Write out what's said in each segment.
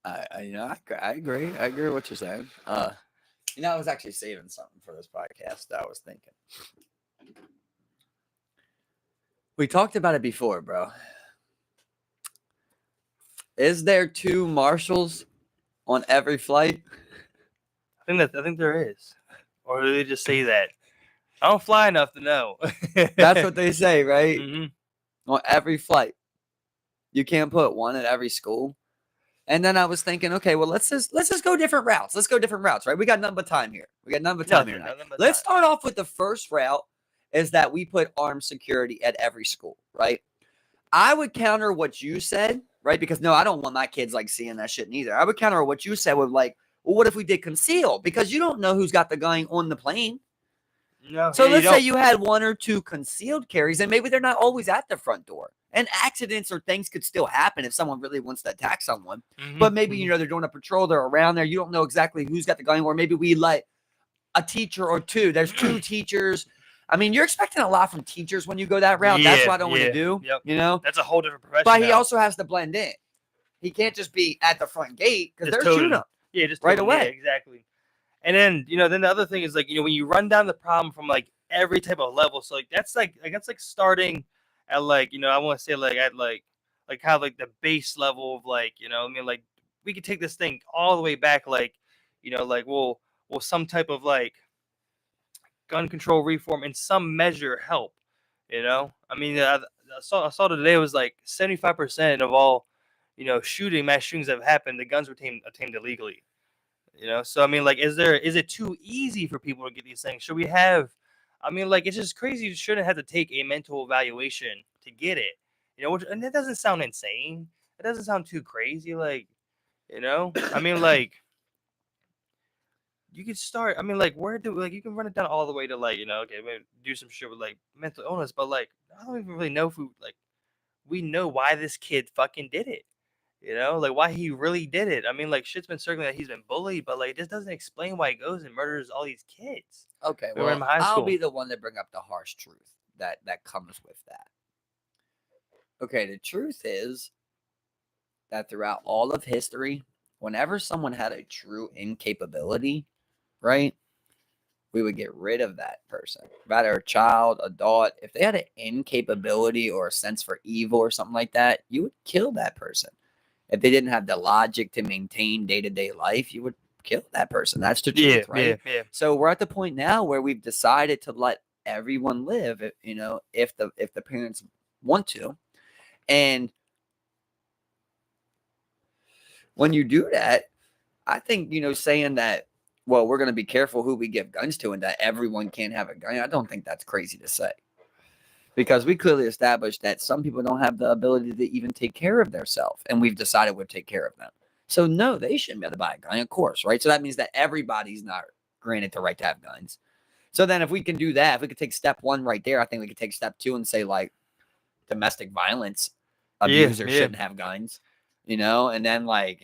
I agree. I agree with what you're saying. I was actually saving something for this podcast that I was thinking. We talked about it before, bro. Is there 2 marshals on every flight? I think there is, or do they just say that? I don't fly enough to know. That's what they say, right? Mm-hmm. On every flight, you can't put one at every school. And then I was thinking, okay, well, let's just go different routes. Let's go different routes, right? We got none but time here. Let's start off with the first route is that we put armed security at every school, right? I would counter what you said, right? Because no, I don't want my kids like seeing that shit neither. I would counter what you said with like, well, what if we did conceal? Because you don't know who's got the gun on the plane. No. So let's say you had 1 or 2 concealed carries, and maybe they're not always at the front door. And accidents or things could still happen if someone really wants to attack someone. Mm-hmm. But maybe, they're doing a patrol, they're around there. You don't know exactly who's got the gun, or maybe we let a teacher or 2. There's 2 teachers. I mean, you're expecting a lot from teachers when you go that route. That's what I don't want to do. Yep. That's a whole different profession. But he also has to blend in. He can't just be at the front gate because they're shooting him. Yeah, just right away. Yeah, exactly. And then, then the other thing is like, when you run down the problem from like every type of level. So like that's like starting at like, I want to say like at like kind of like the base level of like, like we could take this thing all the way back like, like will some type of like gun control reform in some measure help, I mean, I saw today it was like 75% of all, mass shootings that have happened, the guns were obtained illegally. So I mean, like, is it too easy for people to get these things? Should we have? I mean, like, it's just crazy. You shouldn't have to take a mental evaluation to get it. And that doesn't sound insane. It doesn't sound too crazy. Like, I mean, like, you could start. I mean, like, you can run it down all the way to like, okay, maybe do some shit with like mental illness, but like, I don't even really know if we know why this kid fucking did it. Like why he really did it. I mean, like shit's been circling that he's been bullied, but like this doesn't explain why he goes and murders all these kids. Okay, well, I'll be the one to bring up the harsh truth that comes with that. Okay, the truth is that throughout all of history, whenever someone had a true incapability, right, we would get rid of that person. Whether a child, adult, if they had an incapability or a sense for evil or something like that, you would kill that person. If they didn't have the logic to maintain day-to-day life, you would kill that person. That's the truth, right? Yeah. So we're at the point now where we've decided to let everyone live, if the parents want to. And when you do that, I think, saying that, well, we're going to be careful who we give guns to and that everyone can't have a gun, I don't think that's crazy to say. Because we clearly established that some people don't have the ability to even take care of themselves, and we've decided we'll take care of them. So, no, they shouldn't be able to buy a gun, of course, right? So that means that everybody's not granted the right to have guns. So then if we can do that, if we could take step 1 right there, I think we could take step 2 and say, like, domestic violence abusers shouldn't have guns, and then, like,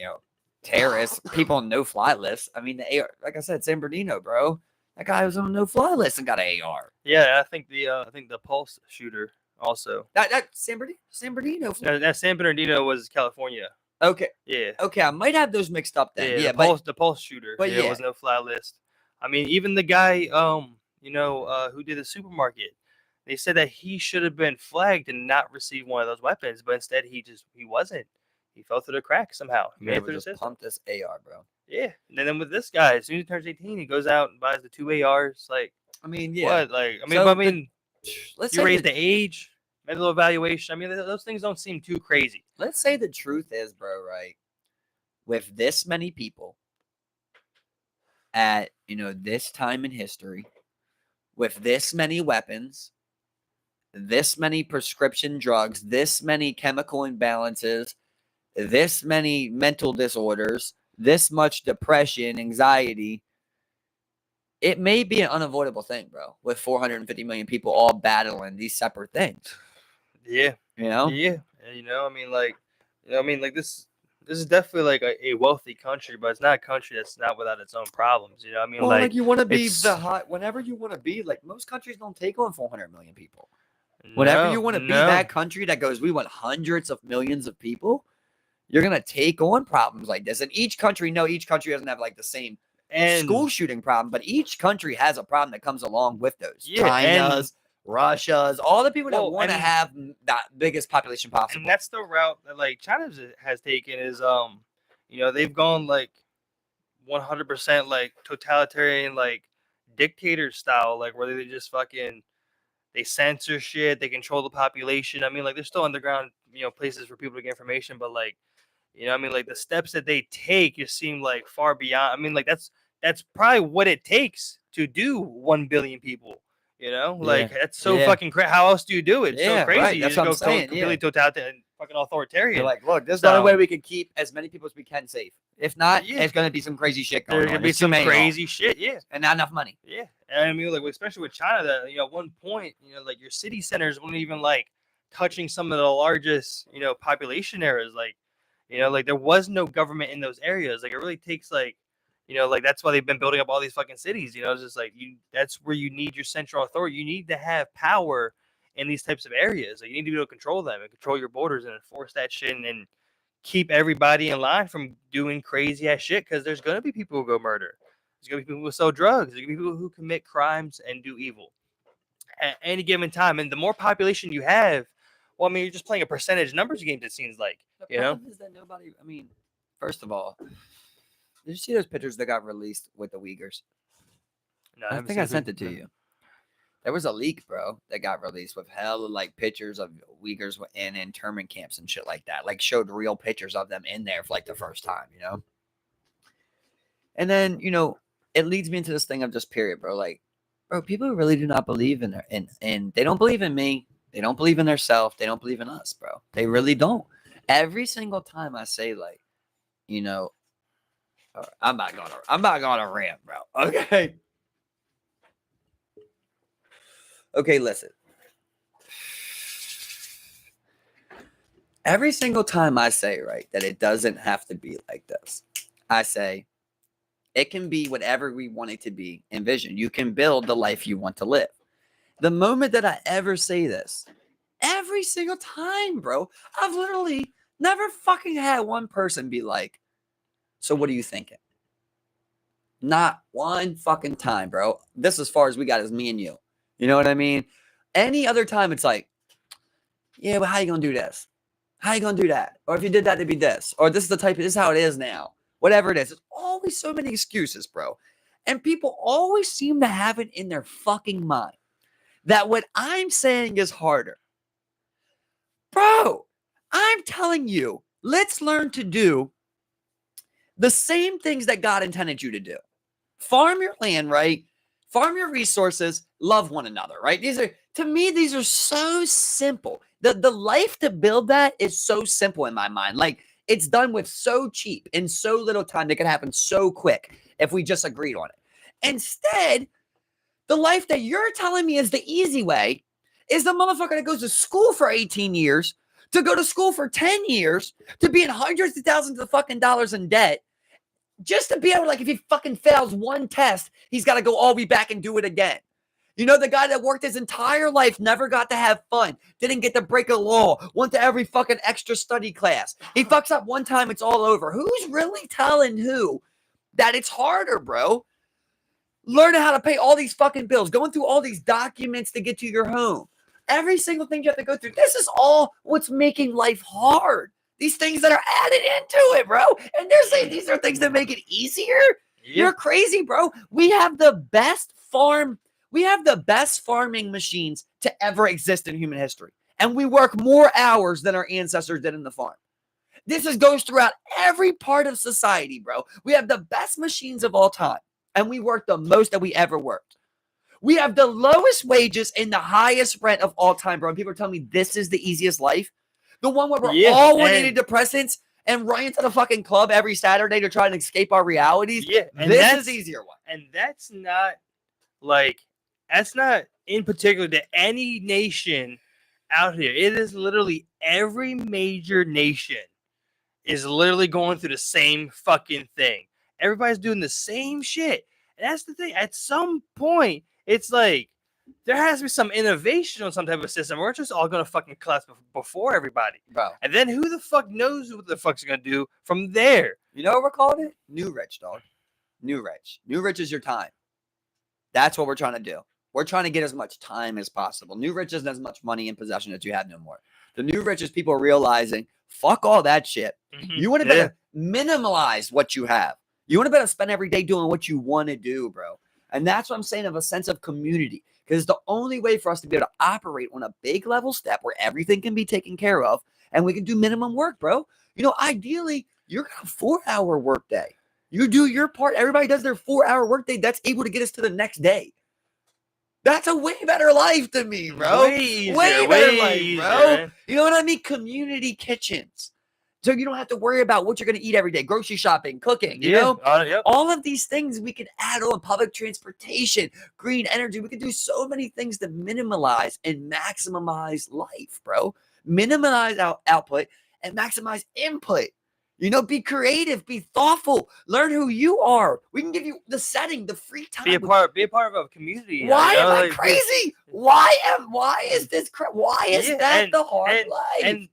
terrorists, people on no-fly lists. I mean, the AR, like I said, San Bernardino, bro. That guy was on a no-fly list and got an AR. Yeah, I think the Pulse shooter also. That San Bernardino. That San Bernardino was California. Okay. Yeah. Okay, I might have those mixed up then. Yeah, the Pulse shooter. But was no fly list. I mean, even the guy, who did the supermarket, they said that he should have been flagged and not receive one of those weapons, but instead he wasn't. He fell through the crack somehow. He made it just pump this AR, bro. Yeah, and then with this guy, as soon as he turns 18, he goes out and buys the 2 ARs. Like, I mean, yeah. What? Like, I mean, let's you raise the age, mental evaluation. I mean, those things don't seem too crazy. Let's say the truth is, bro, right? With this many people at, this time in history, with this many weapons, this many prescription drugs, this many chemical imbalances, this many mental disorders, this much depression, anxiety, it may be an unavoidable thing, bro, with 450 million people all battling these separate things. Yeah. Yeah. I mean, like this is definitely like a wealthy country, but it's not a country that's not without its own problems. I mean, well, like you want to be whenever you want to be, like most countries don't take on 400 million people. Whenever you want to be that country that goes, we want hundreds of millions of people, You're gonna take on problems like this, and each country doesn't have like the same school shooting problem, but each country has a problem that comes along with those. Yeah, China's, Russia's, all the people that want to have that biggest population possible. And that's the route that like China has taken is they've gone like 100% like totalitarian like dictator style, like where they just fucking they censor shit, they control the population. I mean, like there's still underground places for people to get information, but like I mean, like the steps that they take just seem like far beyond. I mean, like that's probably what it takes to do 1 billion people. Like that's so fucking crazy. How else do you do it? It's so crazy. Right. You that's just what go I'm saying. completely totalitarian and fucking authoritarian. You're like, look, this is the only way we can keep as many people as we can safe. If not, it's going to be some crazy shit going on. There's going to be some crazy shit, and not enough money. Yeah, and I mean, like especially with China, that at one point, like your city centers weren't even like touching some of the largest, population areas. Like, like there was no government in those areas. Like it really takes like. Like that's why they've been building up all these fucking cities. It's just like that's where you need your central authority. You need to have power in these types of areas. Like you need to be able to control them and control your borders and enforce that shit and keep everybody in line from doing crazy ass shit. Because there's gonna be people who go murder. There's gonna be people who sell drugs. There's gonna be people who commit crimes and do evil at any given time. And the more population you have, well, I mean, you're just playing a percentage numbers game. It seems like the problem is that nobody. I mean, first of all. Did you see those pictures that got released with the Uyghurs? No, I think I sent it to you. There was a leak, bro, that got released with hella like pictures of Uyghurs in internment camps and shit like that. Like showed real pictures of them in there for like the first time, And then, it leads me into this thing of just period, bro. Like, bro, people really do not believe in and they don't believe in me. They don't believe in themselves. They don't believe in us, bro. They really don't. Every single time I say like, I'm not gonna rant, bro. Okay. Okay, listen. Every single time I say, right, that it doesn't have to be like this, I say it can be whatever we want it to be. Envision. You can build the life you want to live. The moment that I ever say this, every single time, bro, I've literally never fucking had one person be like, so what are you thinking? Not one fucking time, bro. This as far as we got is me and you. You know what I mean? Any other time, it's like, yeah, but how you gonna do this? How you gonna do that? Or if you did that, it'd be this. Or this is how it is now. Whatever it is. There's always so many excuses, bro. And people always seem to have it in their fucking mind that what I'm saying is harder. Bro, I'm telling you, let's learn to do the same things that God intended you to do. Farm your land, right? Farm your resources, love one another, right? These are so simple. The life to build that is so simple in my mind. Like it's done with so cheap in so little time that could happen so quick if we just agreed on it. Instead, the life that you're telling me is the easy way is the motherfucker that goes to school for 18 years, to go to school for 10 years, to be in hundreds of thousands of fucking dollars in debt, just to be able to, like, if he fucking fails one test, he's got to go all the way back and do it again. The guy that worked his entire life, never got to have fun, didn't get to break a law, went to every fucking extra study class. He fucks up one time, it's all over. Who's really telling who that it's harder, bro? Learning how to pay all these fucking bills, going through all these documents to get to your home. Every single thing you have to go through. This is all what's making life hard. These things that are added into it, bro. And they're saying these are things that make it easier. Yeah. You're crazy, bro. We have the best farming machines to ever exist in human history. And we work more hours than our ancestors did in the farm. This goes throughout every part of society, bro. We have the best machines of all time. And we work the most that we ever worked. We have the lowest wages and the highest rent of all time, bro. And people are telling me this is the easiest life. The one where we're all on antidepressants and running to the fucking club every Saturday to try and escape our realities. Yeah, and this is the easier one. And that's not in particular to any nation out here. It is literally every major nation is literally going through the same fucking thing. Everybody's doing the same shit. And that's the thing. At some point, it's like, there has to be some innovation on some type of system. We're just all gonna fucking collapse before everybody, bro. and then who the fuck knows what the fuck's gonna do from there? You know what we're calling it? New rich, dog. New rich. New rich is your time. That's what we're trying to do. We're trying to get as much time as possible. New rich isn't as much money in possession as you have no more. The new rich is people realizing, fuck all that shit. You want to better minimize what you have. You want to better spend every day doing what you want to do, bro. And that's what I'm saying, of a sense of community. Because it's the only way for us to be able to operate on a big level step where everything can be taken care of and we can do minimum work, bro. You know, ideally, you're going to have a 4-hour workday. You do your part. Everybody does their 4-hour workday. That's able to get us to the next day. That's a way better life to me, bro. Way better life, bro. Man. You know what I mean? Community kitchens. So you don't have to worry about what you're going to eat every day. Grocery shopping, cooking, you know? Yep. All of these things we can add on. Public transportation, green energy. We can do so many things to minimize and maximize life, bro. Minimize output and maximize input. You know, be creative, be thoughtful, learn who you are. We can give you the setting, the free time. Be a part of a community. Why am I crazy? Why is this? Why is that the hard life? And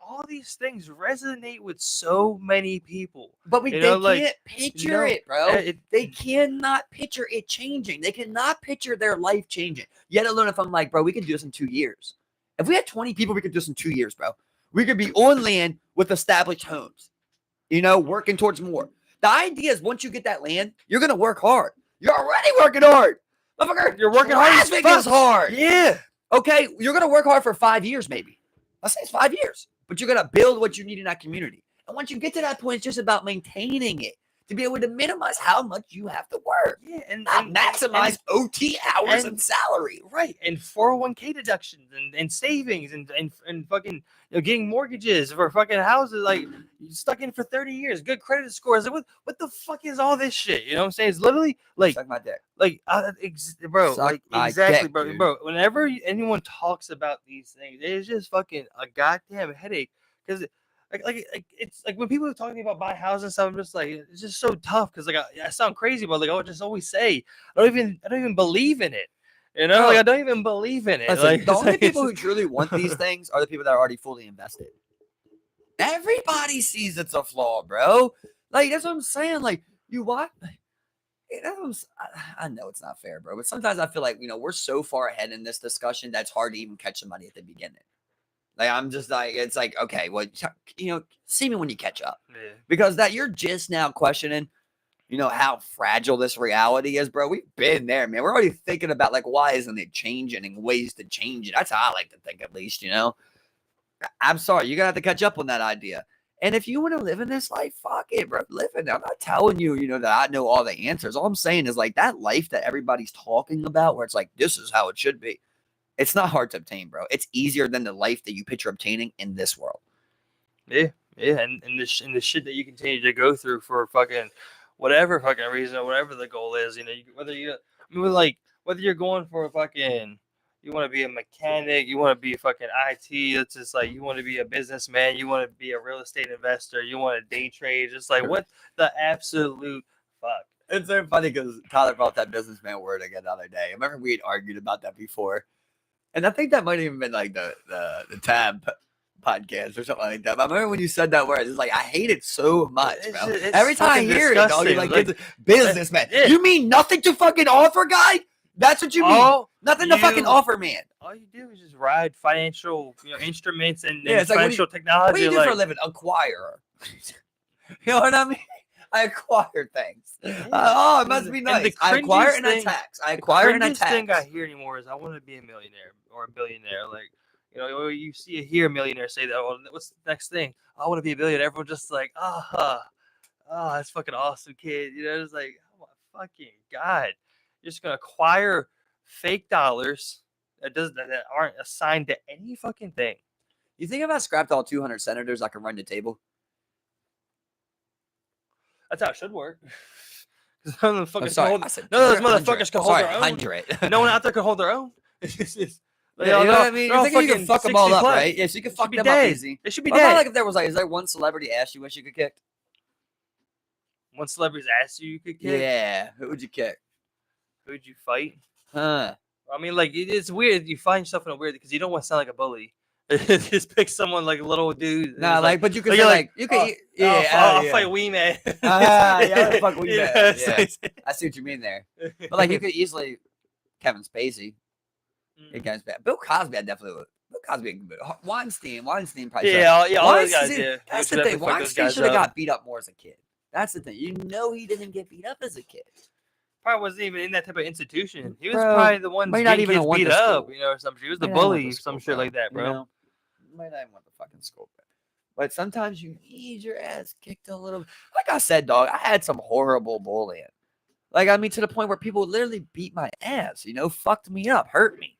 all these things resonate with so many people. But they can't picture it, bro. They cannot picture it changing. They cannot picture their life changing. Yet alone, if I'm like, bro, we could do this in 2 years. If we had 20 people, we could do this in 2 years, bro. We could be on land with established homes. You know, working towards more. The idea is once you get that land, you're going to work hard. You're already working hard. Motherfucker, you're working hard. Traffic is hard. Yeah. Okay, you're going to work hard for 5 years maybe. Let's say it's 5 years. But you're going to build what you need in that community. And once you get to that point, it's just about maintaining it to be able to minimize how much you have to work. Yeah, and maximize OT hours and salary. Right, and 401k deductions and savings and fucking getting mortgages for fucking houses, like you stuck in for 30 years, good credit scores. Like, what the fuck is all this shit? You know what I'm saying? It's literally like suck my dick. Like bro, suck like exactly, dick, bro. Whenever anyone talks about these things, it's just fucking a goddamn headache because. Like it's like when people are talking about buying houses and stuff, I'm just like, it's just so tough because like I sound crazy, but like I would just always say I don't even believe in it. You know, like I don't even believe in it. Listen, like the only people who truly want these things are the people that are already fully invested. Everybody sees it's a flaw, bro. Like that's what I'm saying. Like you what? I know it's not fair, bro, but sometimes I feel like we're so far ahead in this discussion that's hard to even catch somebody at the beginning. Like I'm just like it's like okay, well see me when you catch up, because that you're just now questioning, how fragile this reality is, bro. We've been there, man. We're already thinking about like why isn't it changing and ways to change it. That's how I like to think, at least. I'm sorry, you're gonna have to catch up on that idea. And if you want to live in this life, fuck it, bro. Live it. I'm not telling you, that I know all the answers. All I'm saying is like that life that everybody's talking about, where it's like this is how it should be. It's not hard to obtain, bro. It's easier than the life that you picture obtaining in this world. Yeah, and the shit that you continue to go through for fucking whatever fucking reason or whatever the goal is, whether you're going for a fucking, you want to be a mechanic, you want to be a fucking IT, it's just like you want to be a businessman, you want to be a real estate investor, you want to day trade, just like what the absolute fuck. It's so funny because Tyler brought that businessman word again the other day. I remember we had argued about that before. And I think that might have even been like the Tab podcast or something like that. But I remember when you said that word, it's like I hate it so much, bro. Every time I hear it, dog, you're like it's businessman. Yeah. You mean nothing to fucking offer, guy? That's what you mean. Nothing to fucking offer, man. All you do is just ride financial instruments and it's financial technology. What do you do for a living? Acquirer. You know what I mean? I acquire things. It must be nice. I acquire and I tax. I acquire and I tax. The thing I hear anymore is I want to be a millionaire or a billionaire. Like, you see a millionaire say that. Oh, what's the next thing? I want to be a billionaire. Everyone's just like, that's fucking awesome, kid. It's like, oh my fucking god, you're just gonna acquire fake dollars that aren't assigned to any fucking thing. You think if I scrapped all 200 senators, I can run the table? That's how it should work. None of those motherfuckers can hold their own. 100. No one out there can hold their own. What I mean? You think you can fuck them all up, right? Yeah, so you can fuck them up easy. They should be dead. Like if there was is there one celebrity ass you wish you could kick? One celebrity's ass you could kick? Yeah. Who would you kick? Who would you fight? Huh. I mean, like it's weird. You find yourself in a weird because you don't want to sound like a bully. Just pick someone like a little dude. Nah, like, but you could like, say you're like you could, I'll fight Wee Man. yeah, fuck we You man. know, it's Yeah, like- I see what you mean there. But like, you could easily Kevin Spacey. It gets bad. Bill Cosby, I definitely would. Bill Cosby, Weinstein probably. yeah, all those guys. Weinstein, Yeah, that's You the should thing. definitely fuck those Weinstein guys should have up. got beat up more as a kid. That's the thing. You know, he didn't get beat up as a kid. Probably wasn't even in that type of institution. He was Bro, probably the one might not getting even kids have went beat to up, school. you know, or something. He was the Might not have went bully, to some school, shit like that, You bro. know? Might not even went to fucking school, bro. But sometimes you need your ass kicked a little. Like I said, dog, I had some horrible bullying. Like, I mean, to the point where people literally beat my ass, you know, fucked me up, hurt me.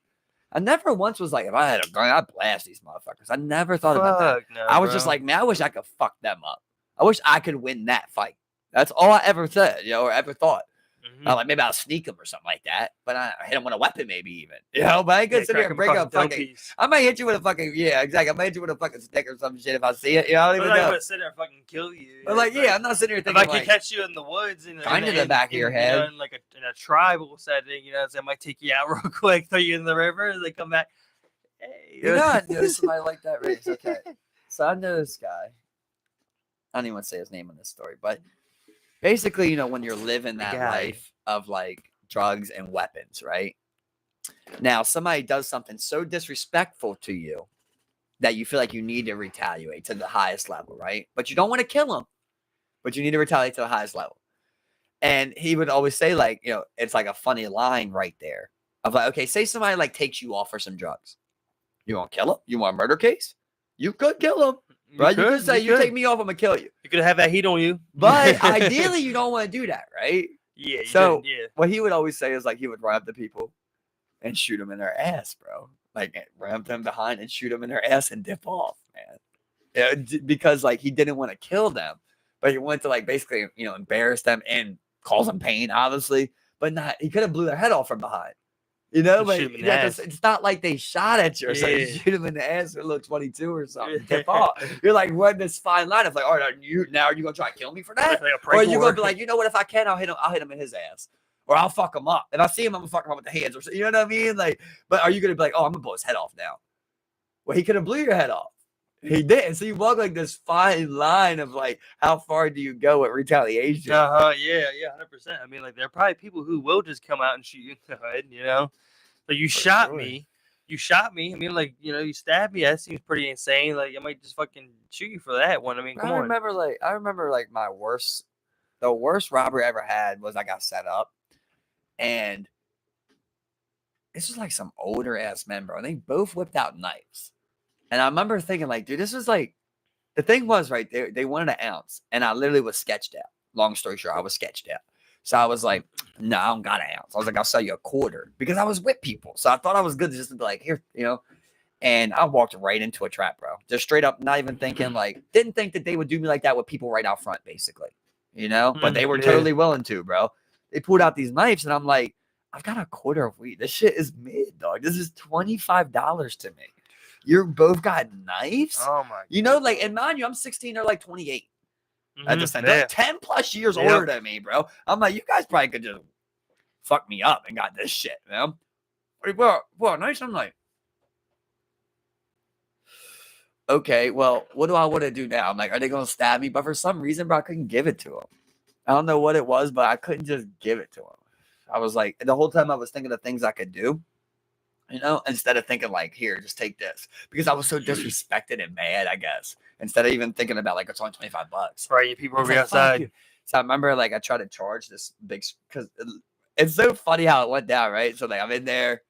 I never once was like, if I had a gun, I'd blast these motherfuckers. I never thought about that. No, I was just bro. like, man, I wish I could fuck them up. I wish I could win that fight. That's all I ever said, you know, or ever thought. Mhm. Like, maybe I'll sneak them or something like that. But I hit them with a weapon, maybe even. You know, but I ain't gonna sit here and bring up fucking. I might hit you with a fucking, yeah, exactly. I might hit you with a fucking stick or some shit if I see it. You know, I don't I'm even not know. gonna sit there and fucking kill you. But like, yeah, I'm not sitting here If thinking I could like, catch you in the woods, in the back of your you head. know, in like in a tribal setting, you know, so I might take you out real quick, throw you in the river, and they come back. Hey, you know, I know somebody like that race. Okay, so I know this guy. I don't even want to say his name in this story, but basically, you know, when you're living that guy. life of like drugs and weapons, right? Now, somebody does something so disrespectful to you that you feel like you need to retaliate to the highest level, right? But you don't want to kill them, but you need to retaliate to the highest level. And he would always say, like, you know, it's like a funny line right there of like, okay, say somebody like takes you off for some drugs. You want to kill him? You want a murder case? You could kill him, right? You could say, you take me off, I'm gonna kill you. You could have that heat on you. But ideally, you don't want to do that, right? Yeah. So yeah. what he would always say is like he would run up to people and shoot them in their ass, bro. Like run up them behind and shoot them in their ass and dip off, man. Yeah, because like he didn't want to kill them, but he wanted to like basically, you know, embarrass them and cause them pain, obviously. But not he could have blew their head off from behind. You know, but Shoot 'em in the yeah, ass. it's not like they shot at you or something. Yeah. Shoot them in the ass or look 22 or something. Dip off. You're like running this fine line of like, all right, are you gonna try to kill me for that? Like a Or are you prank gonna war. be like, you know what? If I can, I'll hit him in his ass, or I'll fuck him up. If I see him, I'm gonna fuck him up with the hands, or you know what I mean? Like, but are you gonna be like, oh, I'm gonna blow his head off now? Well, he could have blew your head off. He didn't. So you walk like this fine line of like, how far do you go with retaliation? Yeah, 100%. I mean, like there are probably people who will just come out and shoot you in the head, you know. Like you shot me. You shot me. I mean, like, you know, you stabbed me. That seems pretty insane. Like I might just fucking shoot you for that one. I mean, come on. I remember like the worst robbery I ever had was I got set up, and this was like some older ass men, bro. And they both whipped out knives. And I remember thinking, like, dude, this was like the thing was right there. They wanted an ounce, and I literally was sketched out. Long story short, I was sketched out. So I was like, no, I don't got an ounce. I was like, I'll sell you a quarter because I was with people. So I thought I was good just to be like, here, you know. And I walked right into a trap, bro. Just straight up, not even thinking, like, didn't think that they would do me like that with people right out front, basically. You know? But they were totally willing to, bro. They pulled out these knives, and I'm like, I've got a quarter of weed. This shit is mid, dog. This is $25 to me. You both got knives? Oh my! You know, like, and mind you, I'm 16. They're like 28. At this time, they're 10 plus years older than me, bro. I'm like, you guys probably could just fuck me up and got this shit, you know? Well, nice. I'm like, okay, well, what do I want to do now? I'm like, are they going to stab me? But for some reason, bro, I couldn't give it to them. I don't know what it was, but I couldn't just give it to them. I was like, the whole time I was thinking of things I could do, you know, instead of thinking like, here, just take this. Because I was so disrespected and mad, I guess. Instead of even thinking about like, it's only $25. Right, you people over like, outside. So I remember like I tried to charge this big, because it's so funny how it went down, right? So like I'm in there.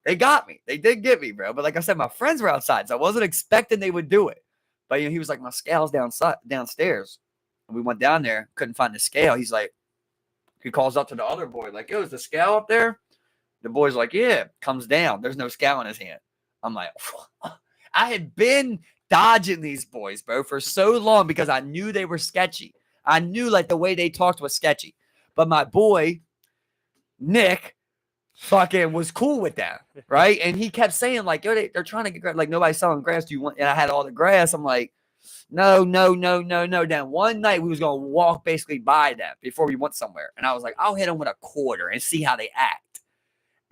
They got me. They did get me, bro. But like I said, my friends were outside, so I wasn't expecting they would do it. But you know, he was like, my scale's downstairs. And we went down there, couldn't find the scale. He's like, he calls up to the other boy, like, yo, is the scale up there? The boy's like, yeah, comes down. There's no scale in his hand. I'm like, I had been dodging these boys, bro, for so long because I knew they were sketchy. I knew like the way they talked was sketchy. But my boy, Nick, fucking was cool with that, right? And he kept saying like, yo, they're trying to get grass. Like nobody's selling grass. Do you want? And I had all the grass. I'm like, no. Then one night we was gonna walk basically by them before we went somewhere, and I was like, I'll hit them with a quarter and see how they act.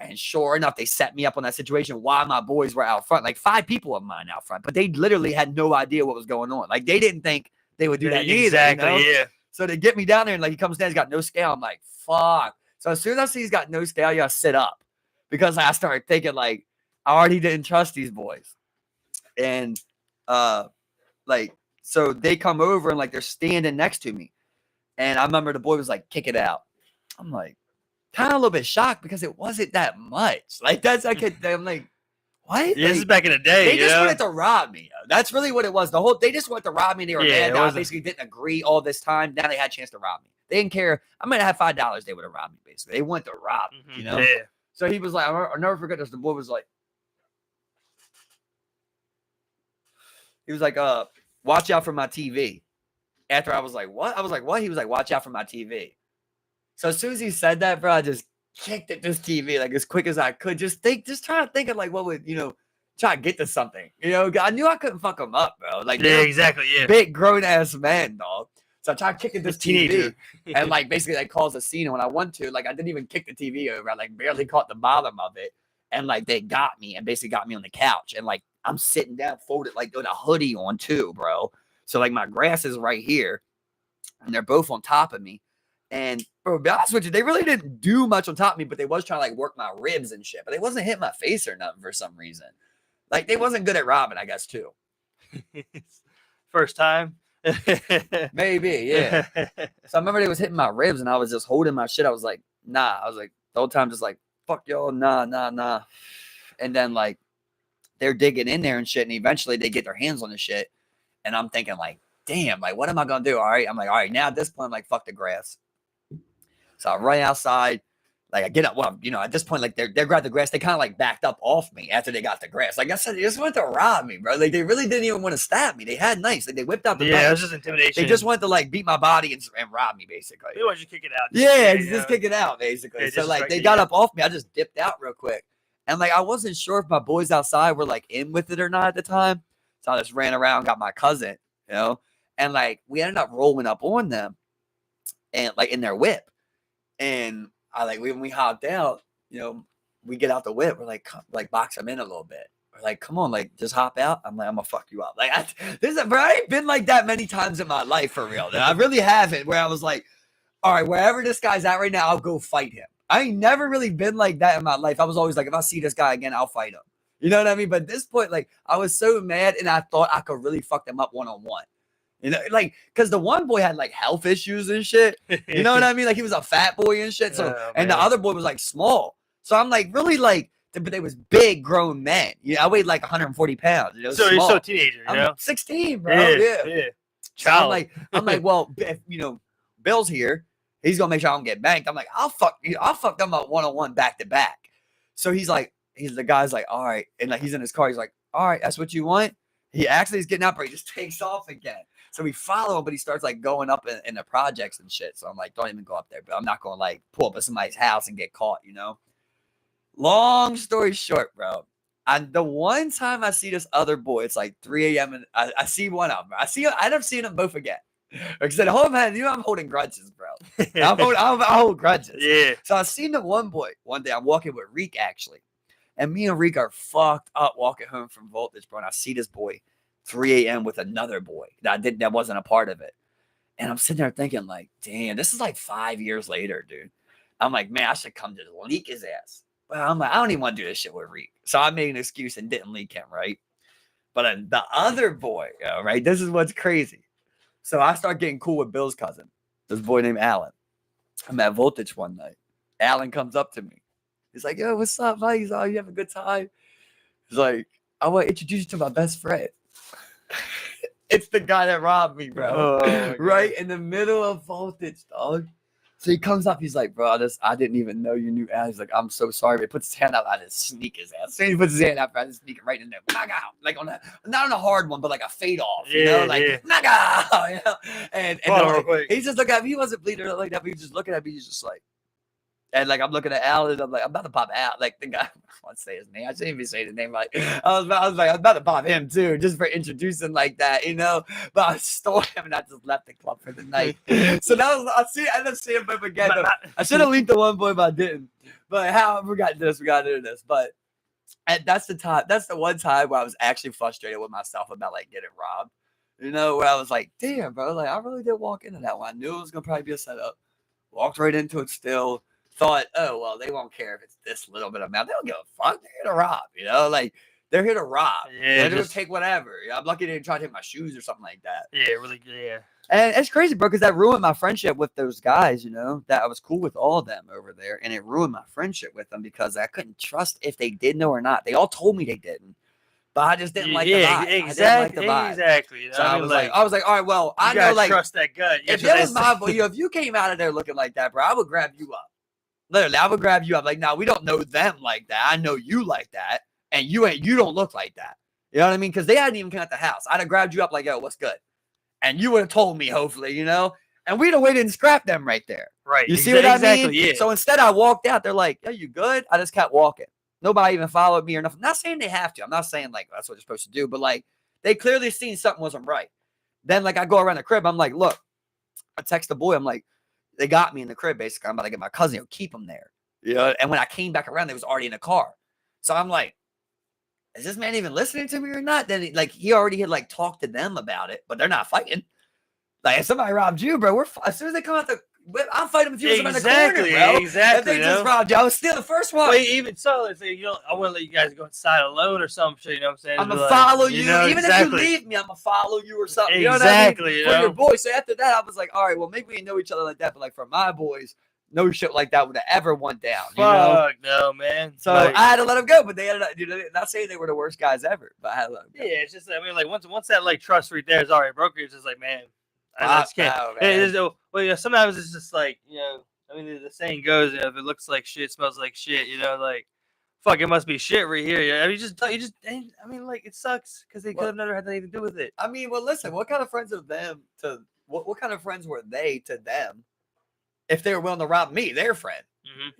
And sure enough, they set me up on that situation while my boys were out front, like 5 people of mine out front, but they literally had no idea what was going on. Like they didn't think they would do that either. Exactly, you know? yeah. So they get me down there and like he comes down, he's got no scale. I'm like, fuck. So as soon as I see he's got no scale, you gotta sit up because I started thinking like I already didn't trust these boys. And like so they come over and like they're standing next to me. And I remember the boy was like, kick it out. I'm like, kind of a little bit shocked because it wasn't that much. Like that's like I'm like, what? Yeah, this is like, back in the day. they just wanted to rob me. That's really what it was. They just wanted to rob me. They were mad that I basically didn't agree all this time. Now they had a chance to rob me. They didn't care. I might have $5. They would have robbed me. Basically, they wanted to rob me. You know. Yeah. So he was like, I'll never forget this. The boy was like, watch out for my TV. After I was like, what? I was like, what? He was like, watch out for my TV. So as soon as he said that, bro, I just kicked at this TV like as quick as I could. Just trying to think of like what would, try to get to something. I knew I couldn't fuck him up, bro. Like, yeah, exactly. Yeah. Big grown ass man, dog. So I tried kicking this teenager. TV and like basically like caused a scene. And when I want to, like I didn't even kick the TV over. I like barely caught the bottom of it. And like they got me and basically got me on the couch. And like I'm sitting down folded like with a hoodie on too, bro. So like my grass is right here. And they're both on top of me. And bro, to be honest with you, they really didn't do much on top of me, but they was trying to like work my ribs and shit. But they wasn't hitting my face or nothing for some reason. Like they wasn't good at robbing, I guess, too. First time? Maybe, yeah. So I remember they was hitting my ribs and I was just holding my shit. I was like, nah. I was like, the whole time just like, fuck y'all, nah. And then like they're digging in there and shit. And eventually they get their hands on the shit. And I'm thinking like, damn, like what am I gonna do? All right. I'm like, all right, now at this point, I'm like, fuck the grass. So I run outside, like I get up. Well, at this point, like they grabbed the grass. They kind of like backed up off me after they got the grass. Like I said, they just wanted to rob me, bro. Like they really didn't even want to stab me. They had knives. Like they whipped out the knife. Yeah, it was just intimidation. They just wanted to like beat my body and rob me, basically. They wanted you to kick it out. Just kick it out, basically. Yeah, so like they got up off me. I just dipped out real quick, and like I wasn't sure if my boys outside were like in with it or not at the time. So I just ran around, got my cousin, and like we ended up rolling up on them, and like in their whip. And I like when we hopped out, we get out the whip. We're like box them in a little bit. We're like, come on, like just hop out. I'm like, I'm gonna fuck you up. Like bro, I ain't been like that many times in my life for real. I really haven't. Where I was like, all right, wherever this guy's at right now, I'll go fight him. I ain't never really been like that in my life. I was always like, if I see this guy again, I'll fight him. You know what I mean? But at this point, like I was so mad, and I thought I could really fuck them up one-on-one. Like, because the one boy had like health issues and shit. You know what I mean? Like he was a fat boy and shit. So, and the other boy was like small. So I'm like really like, but they was big grown men. I weighed like 140 pounds. So you're still a teenager, I'm 16, bro. Yeah. Child. So I'm like, well, if, Bill's here. He's gonna make sure I don't get banked. I'm like, I'll fuck them up one-on-one back to back. So the guy's like, all right, and like he's in his car. He's like, all right, that's what you want. He actually is getting up, but he just takes off again. So we follow him, but he starts like going up in the projects and shit. So I'm like, don't even go up there. But I'm not going to like pull up at somebody's house and get caught, Long story short, bro. And the one time I see this other boy, it's like 3 a.m. and I see one of them. I end up seeing them both again. Like I said, I'm holding grudges, bro. I hold grudges. Yeah. So I seen the one boy one day. I'm walking with Reek actually. And me and Reek are fucked up walking home from Voltage, bro. And I see this boy 3 a.m. with another boy that wasn't a part of it. And I'm sitting there thinking like, damn, this is like 5 years later, dude. I'm like, man, I should come just leak his ass. But I'm like, I don't even want to do this shit with Reek. So I made an excuse and didn't leak him, right? But the other boy, right? This is what's crazy. So I start getting cool with Bill's cousin, this boy named Alan. I'm at Voltage one night. Alan comes up to me. He's like, yo, what's up, Mike? He's like, oh, you have a good time? He's like, I want to introduce you to my best friend. It's the guy that robbed me, bro. Oh, right in the middle of Voltage, dog. So he comes up, he's like, bro, I didn't even know you knew Alan. He's like, I'm so sorry. But he puts his hand out, I just sneak his ass. So he puts his hand out, I just sneak it right in there. Knock out. Like not on a hard one, but like a fade off. Knock out. And he's just looking at me. He wasn't bleeding like that, but he was just looking at me. He's just like, and like I'm looking at Alan, and I'm like, I'm about to pop out. Like the guy, I want to say his name. I shouldn't even say the name. Like I was about to pop him too, just for introducing like that, But I stole him and I just left the club for the night. So that was I ended up seeing him again. I should have leaked the one boy, but I didn't. But how we got this, But and that's the one time where I was actually frustrated with myself about like getting robbed. Where I was like, damn, bro, like I really did walk into that one. I knew it was gonna probably be a setup. Walked right into it still. Thought, oh well, they won't care if it's this little bit of amount. They don't give a fuck. They're here to rob, like they're here to rob. Yeah, they're gonna take whatever. I'm lucky they didn't try to take my shoes or something like that. Yeah, really. Yeah. And it's crazy, bro, because that ruined my friendship with those guys, that I was cool with all of them over there. And it ruined my friendship with them because I couldn't trust if they did know or not. They all told me they didn't. But I just didn't like the vibe. Exactly. Exactly. You know? So I was like, all right, well, I know, like, trust that gut. If it was my boy, if you came out of there looking like that, bro, I would grab you up. Literally, I would grab you up. Like, now we don't know them like that. I know you like that. And you don't look like that. You know what I mean? Because they hadn't even come out the house. I'd have grabbed you up like, yo, what's good? And you would have told me, hopefully, and we'd have waited and scrapped them right there. Right. You see what I mean? Yeah. So instead, I walked out. They're like, are you good? I just kept walking. Nobody even followed me or nothing. Not saying they have to. I'm not saying like that's what you're supposed to do, but like they clearly seen something wasn't right. Then like I go around the crib. I'm like, look, I text the boy. I'm like, they got me in the crib. Basically, I'm about to get my cousin. Keep him there. And when I came back around, they was already in the car. So I'm like, is this man even listening to me or not? Then he already had like talked to them about it, but they're not fighting. Like if somebody robbed you, bro, as soon as they come out I'm fighting with you in the corner, bro. Exactly. If they just robbed you, I was still the first one. Wait, even so, it's like, I wouldn't let you guys go inside alone or some shit. You know what I'm saying? I'm gonna follow you. Even if you leave me, I'm gonna follow you or something. You know what I mean? For your boys. So after that, I was like, all right, well, maybe we know each other like that, but like for my boys, no shit like that would have ever went down. Fuck no, man. So I had to let them go, but they ended up, not saying they were the worst guys ever, but I had to let them go. Yeah, it's just, I mean, like once that like trust right there is already broken, it's just like, man, I just can't. Sometimes it's just like, I mean, the saying goes, if it looks like shit, smells like shit, like, fuck, it must be shit right here. I mean, I mean, like, it sucks because they could have never had anything to do with it. I mean, well, listen, what kind of friends of them what kind of friends were they to them if they were willing to rob me, their friend?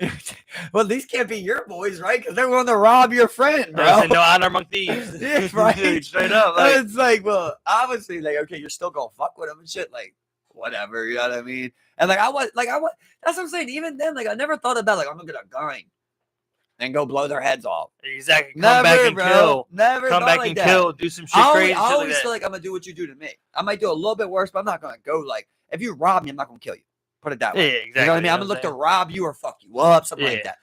Mm-hmm. Well, these can't be your boys, right? Because they're willing to rob your friend, bro. No honor among thieves. Yeah, right. Straight up. It's like, well, obviously, like, okay, you're still gonna fuck with them and shit, like, whatever, you know what I mean? And like, I was, that's what I'm saying. Even then, like, I never thought about like I'm gonna get a gun and go blow their heads off. Exactly. Come back and kill. Never. Come back and kill. Do some shit crazy. I always feel like I'm gonna do what you do to me. I might do a little bit worse, but I'm not gonna go like, if you rob me, I'm not gonna kill you. Put it that way. Yeah, exactly. You know what I mean? I'm gonna look to rob you or fuck you up, something like that.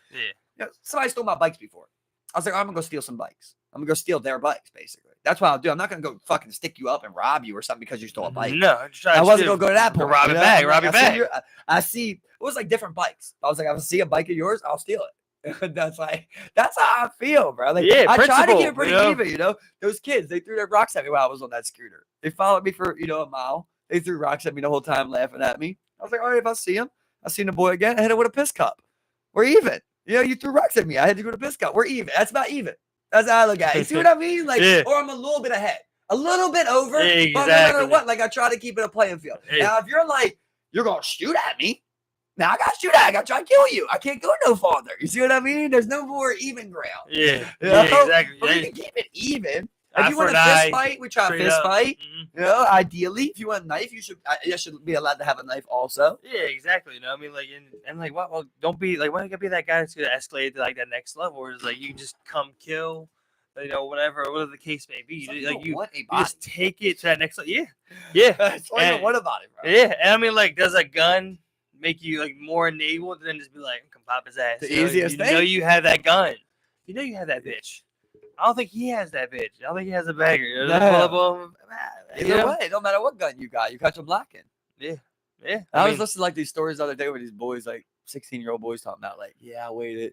Yeah. Somebody stole my bikes before. I was like, I'm gonna go steal some bikes. I'm gonna go steal their bikes, basically. That's what I'll do. I'm not gonna go fucking stick you up and rob you or something because you stole a bike. No, I wasn't gonna go to that point. Rob it back. Rob it back. I see. It was like different bikes. I was like, if I see a bike of yours, I'll steal it. That's how I feel, bro. Like, I try to get pretty even. Those kids, they threw their rocks at me while I was on that scooter. They followed me for a mile. They threw rocks at me the whole time, laughing at me. I was like, all right, if I see him. I seen the boy again. I hit him with a piss cup. We're even. You threw rocks at me. I had to go to piss cup. We're even. That's about even. That's how I look at it. You see what I mean? Like, or I'm a little bit ahead, a little bit over. Exactly. But no matter what, like I try to keep it a playing field. Now, if you're like, you're gonna shoot at me, now I gotta shoot at you. I gotta try to kill you. I can't go no farther. You see what I mean? There's no more even ground. Yeah. Exactly. But we can keep it even. If you want a fist fight, we try a fist fight. Mm-hmm. Ideally, if you want a knife, you should be allowed to have a knife also. Yeah, exactly. I mean, like, and like, what? Well, don't be like, why don't you be that guy that's gonna escalate to like that next level, where it's like you just come kill, whatever the case may be. You just take it to that next level. Yeah. That's all you want about it, bro. Yeah, and I mean, like, does a gun make you like more enabled than just be like, come pop his ass? The easiest thing. You have that gun. You have that bitch. I don't think he has that bitch. I don't think he has a bagger. No. Either way, it don't matter what gun you got. You catch them lacking. Yeah. I was listening to like these stories the other day where these boys, like 16-year-old boys, talking about like, I waited.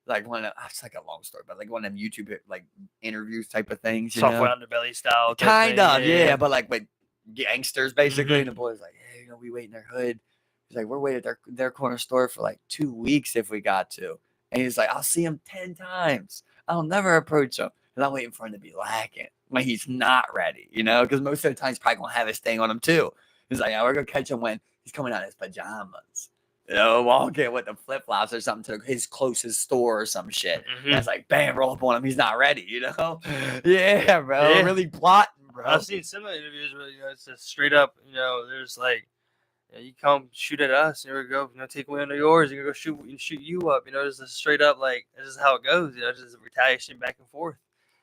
Like one of them, it's like a long story, but like one of them YouTube like interviews type of things. Software underbelly style. Kind of, yeah. But like with gangsters basically. Mm-hmm. And the boys like, hey, we wait in their hood. He's like, we're waiting at their corner store for like 2 weeks if we got to. And he's like, I'll see him 10 times. I'll never approach him. And I'm waiting for him to be lacking when he's not ready, because most of the time he's probably going to have his thing on him too. He's like, we're going to catch him when he's coming out in his pajamas, walking with the flip-flops or something to his closest store or some shit. Mm-hmm. And it's like, bam, roll up on him. He's not ready, Yeah, bro. Yeah. Really plotting, bro. I've seen some of the interviews where, it's just straight up, there's like, You come shoot at us, and we go, take away one of yours, and go shoot you up. This is straight up like this is how it goes. Just retaliation back and forth.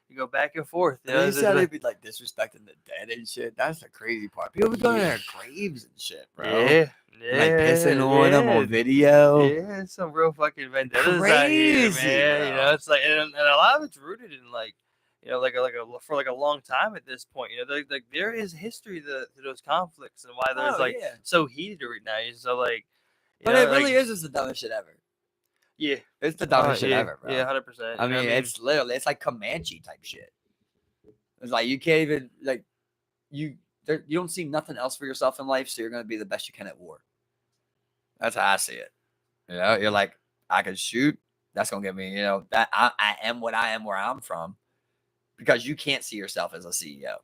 You go back and forth. And you said they'd be like disrespecting the dead and shit. That's the crazy part. People be going to their graves and shit, bro. Yeah, like pissing on them on video. Yeah, it's some real fucking vendettas out here, man. Bro. It's like, and a lot of it's rooted in like, for like a long time at this point. Like there is history to those conflicts and why there's so heated right now. So like, but it really is just the dumbest shit ever. Yeah, it's the dumbest shit ever, bro. Yeah, 100%. I mean, it's literally it's like Comanche type shit. It's like you can't even like you don't see nothing else for yourself in life, so you're gonna be the best you can at war. That's how I see it. You're like, I can shoot. That's gonna get me. That I am what I am where I'm from, because you can't see yourself as a CEO,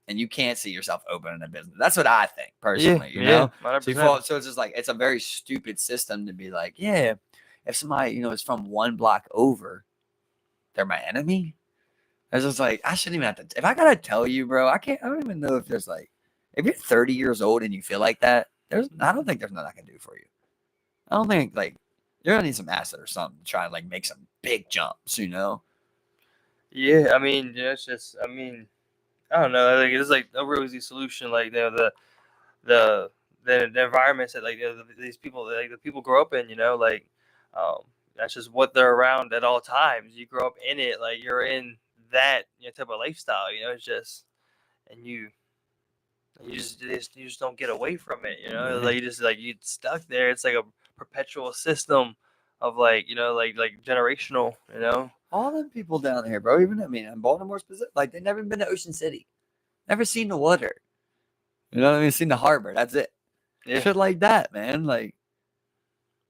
and you can't see yourself opening a business. That's what I think personally. Yeah, 100%. So it's just like it's a very stupid system to be like, yeah, if somebody is from one block over, they're my enemy. It's just like I shouldn't even have to. If I gotta tell you, bro, I don't even know if there's like, if you're 30 years old and you feel like that, I don't think there's nothing I can do for you. I don't think like you're gonna need some acid or something to try and like make some big jumps, Yeah, I mean, it's just, I mean, I don't know. Like it's like no real easy solution. Like the environments that like these people, like the people grow up in, that's just what they're around at all times. You grow up in it, like you're in that type of lifestyle. It's just, and you just don't get away from it. Like you just like you stuck there. It's like a perpetual system of like like generational. All them people down here, bro. Even in Baltimore specific, like they never been to Ocean City, never seen the water. You know what I mean? Seen the harbor. That's it. Yeah. Shit like that, man. Like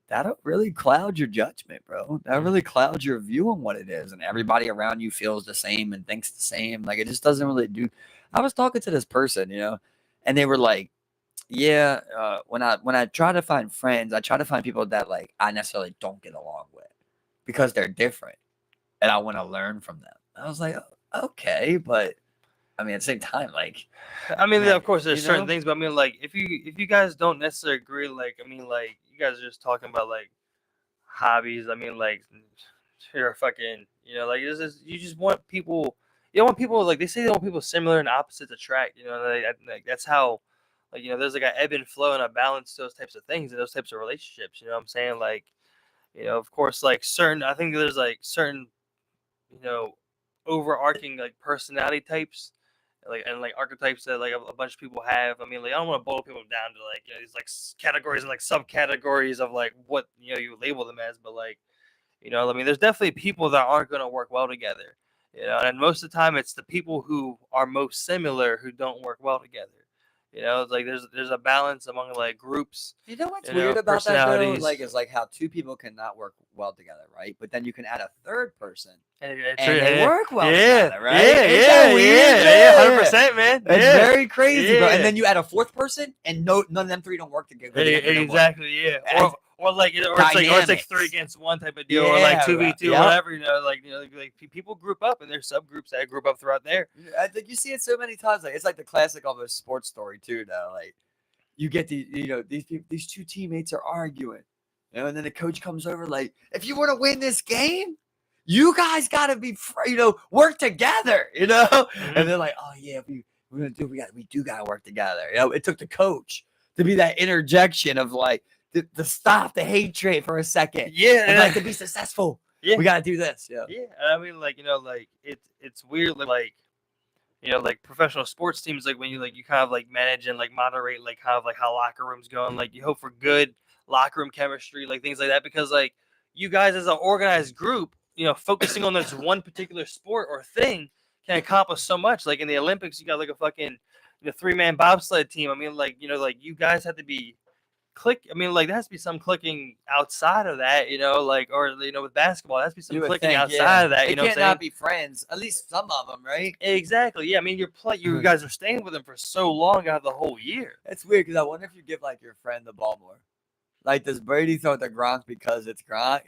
that'll really cloud your judgment, bro. That really clouds your view on what it is, and everybody around you feels the same and thinks the same. Like it just doesn't really do. I was talking to this person, and they were like, yeah, when I try to find friends, I try to find people that like I necessarily don't get along with because they're different, and I want to learn from them. I was like, okay, but I mean, at the same time, like, I mean, of course, there's certain things, but I mean, like, if you guys don't necessarily agree, like, I mean, like, you guys are just talking about like hobbies. I mean, like, you're fucking, like, you just want people. You don't want people like they say they want people similar and opposites attract. Like that's how. Like, there's like an ebb and flow and a balance to those types of things and those types of relationships. You know what I'm saying? Like, of course, like I think there's like certain, overarching like personality types, and like archetypes that like a bunch of people have. I mean, like I don't want to boil people down to like these like categories and like subcategories of like what you label them as, but like, I mean, there's definitely people that aren't going to work well together. And most of the time, it's the people who are most similar who don't work well together. It's like there's a balance among like groups. You know what's weird about that though? Like it's like how two people cannot work well together, right? But then you can add a third person and they work well together, right? Yeah, 100%, man. It's very crazy, bro. And then you add a fourth person and none of them three don't work together. Exactly, yeah. Or it's like 3 against 1 type of deal, or like 2v2, whatever. Like people group up and there's subgroups that group up throughout there. I think you see it so many times. Like it's like the classic almost sports story too. Though, like you get these two teammates are arguing, and then the coach comes over like, if you want to win this game, you guys got to be, work together, Mm-hmm. And they're like, oh yeah, we do got to work together. It took the coach to be that interjection of like. To stop the hatred for a second. Yeah. And like to be successful. Yeah. We gotta do this. Yeah. Yeah. I mean, like, like it's weird, like, like professional sports teams, like when you kind of like manage and like moderate like kind of like how locker rooms go, and like you hope for good locker room chemistry, like things like that, because like you guys as an organized group, focusing on this one particular sport or thing can accomplish so much. Like in the Olympics, you got like a fucking 3-man bobsled team. I mean, like, like you guys have to be click. I mean, like there has to be some clicking outside of that, like, or with basketball, there has to be some clicking outside of that. They can't not be friends. At least some of them, right? Exactly. Yeah. I mean, you guys are staying with them for so long out of the whole year. It's weird because I wonder if you give like your friend the ball more. Like, does Brady throw it to Gronk because it's Gronk?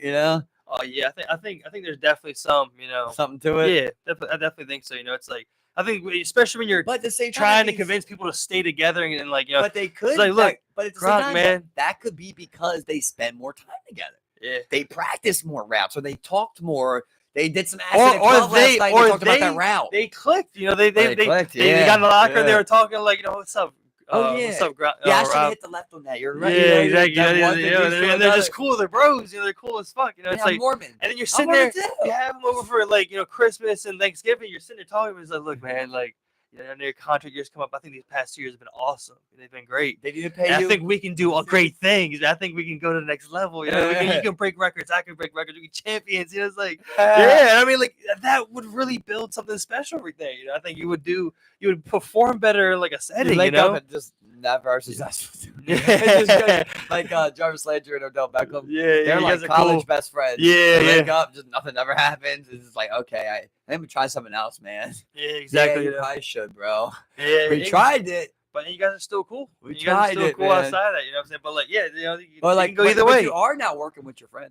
Oh yeah, I think there's definitely some, something to it. Yeah, I definitely think so. It's like I think especially when you're But at the same time, trying to these- convince people to stay together and like, you know, But they could. like, look, but at the Gronk, same time, man. that could be because they spend more time together. yeah. They practiced more routes, or they talked more. They did some acid Or at 12 they- last night. or They talked about they- that route. They clicked, you know, they clicked, they got in the locker, yeah. they were talking like, you know, what's up? Oh, yeah. What's up, Rob? Yeah, I should have hit the left on that. You're right. Yeah, exactly. That Yeah, one thing leads to and they're just another. cool. They're bros. You know, they're cool as fuck. You know, it's Yeah, I'm like, Mormon. and then you're I'm sitting Mormon there. too. You have them over for like, you know, Christmas and Thanksgiving. You're sitting there talking. It's like, look, man, like, you know, their contract years come up. I think these past 2 years have been awesome. They've been great. They didn't pay And you. I think we can do all great things. I think we can go to the next level. You know, you can break records. I can break records. We can champions. You know, it's like, yeah. I mean, like that would really build something special every day. You know, I think you would perform better in like a setting. You know, up and just never successful. Yeah. Like Jarvis Landry and Odell Beckham. Yeah, They're you like guys are college cool. best friends. Yeah, They wake yeah. up, just nothing ever happens. It's just like, okay, I'm gonna try something else, man. Yeah, exactly. Yeah, you you know. probably should, bro. Yeah, We tried it. but you guys are still cool. We you guys are tried still it, cool man. outside of that. You know what I'm saying? But like, yeah, you know, you But can go either but way. you are now working with your friend.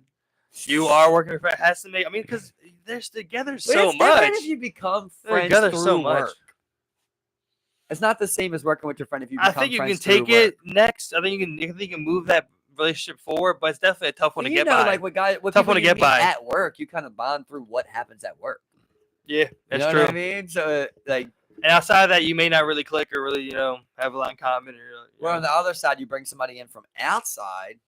You are working with has to make. I mean, because they're together But so it's different much. if you become They're friends together through so much. work. It's not the same as working with your friend if you become I think you can friends through take it work. next. I think you can move that relationship forward, but it's definitely a tough one to You get know, by. like with Tough people one to you get meet by. at work, you kind of bond through what happens at work. Yeah, You that's know true. what I mean? So like, And outside of that, you may not really click or really, you know, have a lot in common. Or, well, on the other side, you bring somebody in from outside,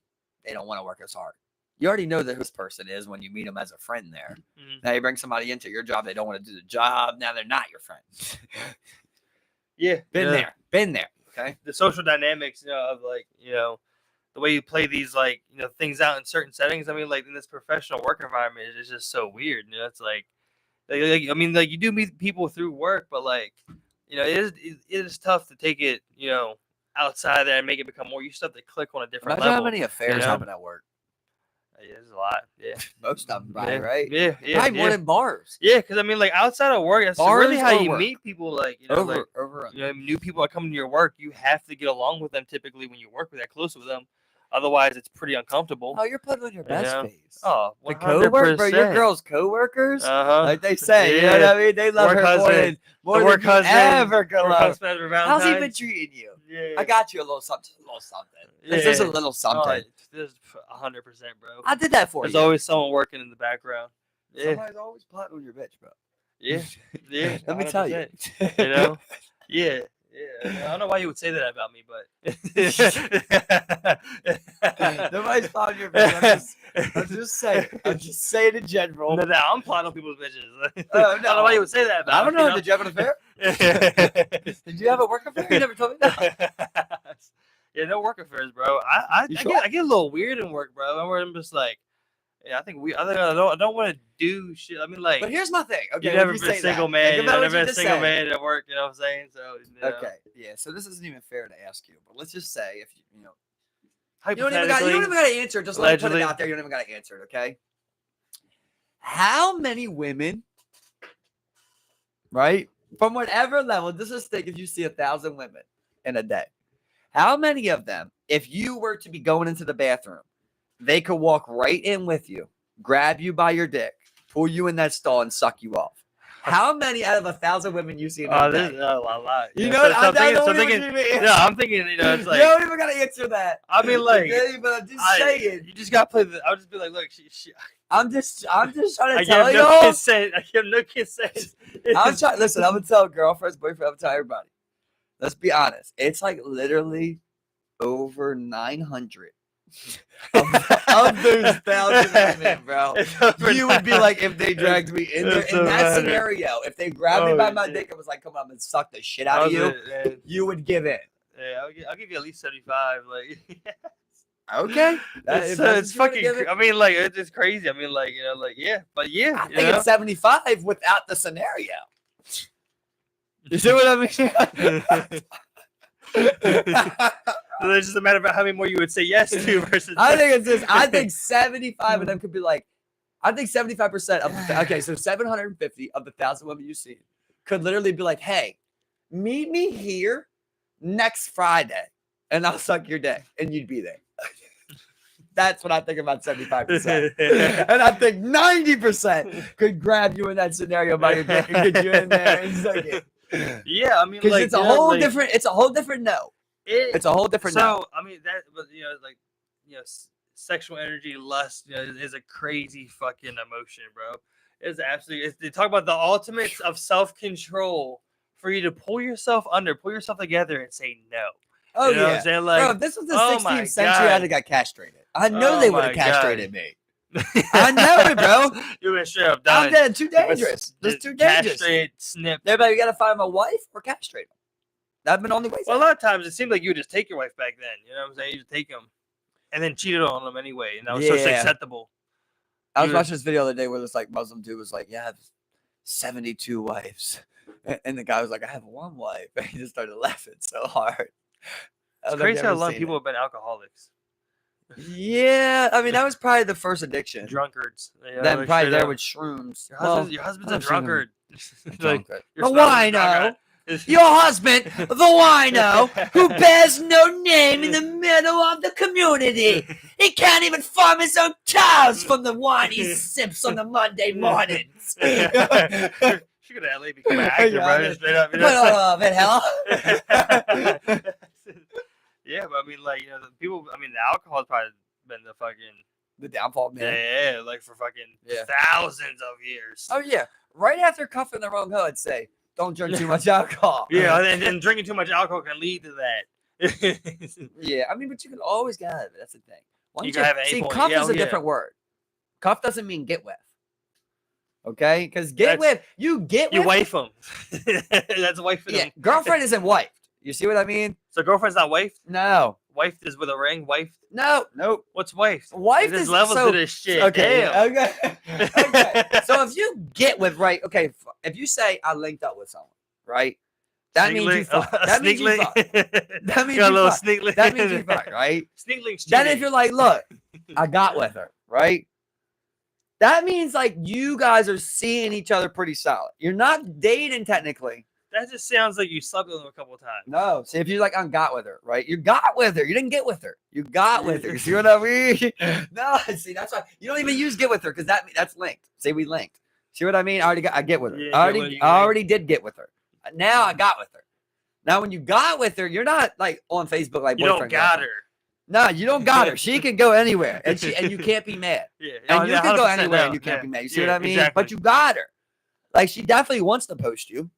they don't want to work as hard. You already know who this person is when you meet them as a friend there. Mhm. Now you bring somebody into your job, they don't want to do the job. Now they're not your friend. Yeah, Been there. Okay. The social dynamics, you know, of like, you know, the way you play these like, you know, things out in certain settings. I mean, like in this professional work environment, it's just so weird. You know, it's like I mean, like you do meet people through work, but like, you know, it is tough to take it, you know, outside of that and make it become more. You still have to click on a different Imagine level. how many affairs know? happen at work. Yeah, there's a lot. Yeah, Most of them, probably, yeah, right? Yeah, yeah, Probably more than bars. yeah. Because I mean, like outside of work, that's Bars really how or you work? meet people. Like, you know, like Over. you know, new people that come to your work, you have to get along with them. Typically, when you work with that close with them, otherwise, it's pretty uncomfortable. Oh, you're putting on your best Yeah. face. Oh, the 100%. coworker, bro. Your girls' coworkers, like they say. You know what I mean? They love Work her more husband. more The than work you husband. ever could love. How's he been Valentine's. treating you? Yeah. I got you a little something. This is a Yeah. little something. This is 100%, bro. I did that for There's you. always someone working in the background. Yeah, Somebody's always plotting on your bitch, bro. yeah, yeah. Let me tell you. 100%. You know, yeah. I don't know why you would say that about me, but Nobody's plotting your bitch. I'm just saying. I'm just saying in general. No, I'm plotting on people's bitches. Oh, I don't know why you would say that about I don't me, know. you know? Did you have an affair? Did you have a work affair? You never told me that. Yeah, no work affairs, bro. I You get sure? I get a little weird in work, bro. I'm just like, yeah, I don't want to do shit. I mean, like, But here's my thing. Okay, you've when never you been a say single that, man. think You've about what never you been a just single said. man at work. You know what I'm saying? So, you know, Okay, yeah. So this isn't even fair to ask you, but let's just say if you know. You don't hypothetically, even got to answer it. Just let me put it allegedly. out there. You don't even got to answer it. Okay. How many women, right, from whatever level? Just think if you see 1,000 women in a day, how many of them, if you were to be going into the bathroom, they could walk right in with you, grab you by your dick, pull you in that stall, and suck you off? How many out of 1,000 women you see in a Oh, day? there's a lot. You Yeah, know, so I I'm thinking, don't so I'm even thinking, want you to be- no, I'm thinking, you know, it's like, you don't even got to answer that. I mean, like, Okay, but I'm just saying. you just gotta play the. I'll just be like, look, she I'm just trying to I tell give no y'all. consent. I give no consent. I'm trying. Listen, I'm gonna tell girlfriends, boyfriends, I'm gonna tell everybody. Let's be honest. It's like literally over 900 of those 1,000 women, bro. You would be like, if they dragged me in there It's in that over. scenario, if they grabbed me by my yeah. dick and was like, "Come on, and suck the shit out of you," you would give in. Yeah, I'll give you at least 75. Like, Okay, it's fucking. I mean, like, it's crazy. I mean, like, you know, like, yeah, but yeah, I think it's 75 without the scenario. You see what I mean? So it's just a matter of how many more you would say yes to versus. I think it's this. I think 75 of them could be like, I think 75% of okay, so 750 of the 1,000 women you see could literally be like, hey, meet me here next Friday and I'll suck your dick and you'd be there. That's what I think about 75%. And I think 90% could grab you in that scenario by your dick and get you in there and suck it. Yeah, I mean, Because like, it's a whole different. It's a whole different no. It's a whole different no. So I mean that, but like, sexual energy, lust, is a crazy fucking emotion, bro. It's absolutely. They talk about the ultimates of self control for you to pull yourself together, and say no. Oh You know what yeah, I'm saying? bro. Like, If this was the oh my 16th century, I'd God. have got castrated. I know Oh they would have my God. castrated me. I know it, bro. You've been straight up done. I'm dead. Too dangerous. That's too dangerous. Castrate, snip. Everybody, you got to find my wife or castrate them. That'd been the only way. Well, a lot of times it seemed like you would just take your wife back then. You know what I'm saying? You just take them, and then cheated on them anyway, and that was socially acceptable. I was watching this video the other day where this like Muslim dude was like, "Yeah, I have 72 wives," and the guy was like, "I have one wife," and he just started laughing so hard. It's crazy how long people have been alcoholics. Yeah, I mean that was probably the first addiction. Drunkards. Then like, probably there with shrooms. Your husband's a drunkard. Like, the wino. Your husband, the wino, who bears no name in the middle of the community. He can't even farm his own cows from the wine he sips on the Monday mornings. She could have LA become an actor, bro. Straight up. Yeah, but I mean, like, the people. I mean, the alcohol has probably been the downfall, man. Yeah, like for fucking thousands of years. Oh yeah, right after cuffing the wrong hoe, I'd say, don't drink too much alcohol. Yeah, and drinking too much alcohol can lead to that. Yeah, I mean, but you can always get out of it. That's the thing. Cuff is a different word. Cuff doesn't mean get with. Okay, because you wife them. That's wifing them. Girlfriend isn't wifed. You see what I mean? So girlfriend's not wifed? No. Wifed is with a ring? Wifed? No. Nope. What's wifed? Wifed is levels to this shit. Okay. Okay. So if you get with, if you say I linked up with someone, right? That means you fuck. That means you fuck. That means you fuck. That means you fuck, right? Sneak links. Then if you're like, look, I got with her, right? That means like you guys are seeing each other pretty solid. You're not dating technically. That just sounds like you slept with them a couple of times. No, see if you're like, I got with her, right? You got with her. You didn't get with her. You got with her. You see what I mean? No, see that's why you don't even use get with her because that's linked. Say we linked. See what I mean? I get with her. Yeah, I already did get with her. Now I got with her. Now when you got with her, you're not like on Facebook like you don't got her. No, you don't got her. She can go anywhere, and you can't be mad. Yeah, and you can go anywhere, and you can't be mad. You see what I mean? Exactly. But you got her. Like she definitely wants to post you.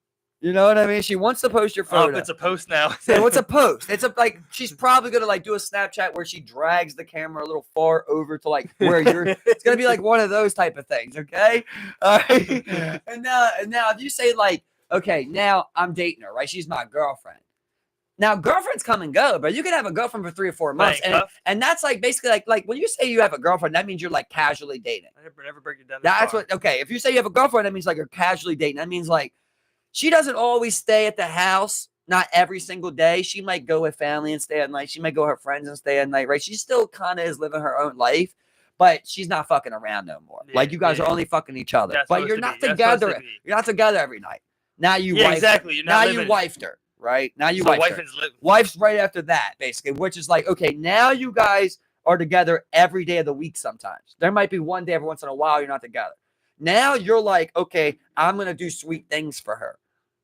You know what I mean? She wants to post your photo. It's a post now. So what's a post? It's she's probably gonna like do a Snapchat where she drags the camera a little far over to like where you're. It's gonna be like one of those type of things, okay? All right. And now if you say like, okay, now I'm dating her, right? She's my girlfriend. Now girlfriends come and go, but you can have a girlfriend for 3 or 4 months, and that's like basically like when you say you have a girlfriend, that means you're like casually dating. I never break it down. That's what. Okay, if you say you have a girlfriend, that means like you're casually dating. That means like. She doesn't always stay at the house, not every single day. She might go with family and stay at night. She might go with her friends and stay at night, right? She still kind of is living her own life, but she's not fucking around no more. Yeah, like you guys are only fucking each other. But you're not together. You're not together every night. Now you exactly. Now you wifed her, right? Now you wifed her. Wife's right after that, basically, which is like, okay, now you guys are together every day of the week sometimes. There might be one day every once in a while you're not together. Now you're like, okay, I'm going to do sweet things for her.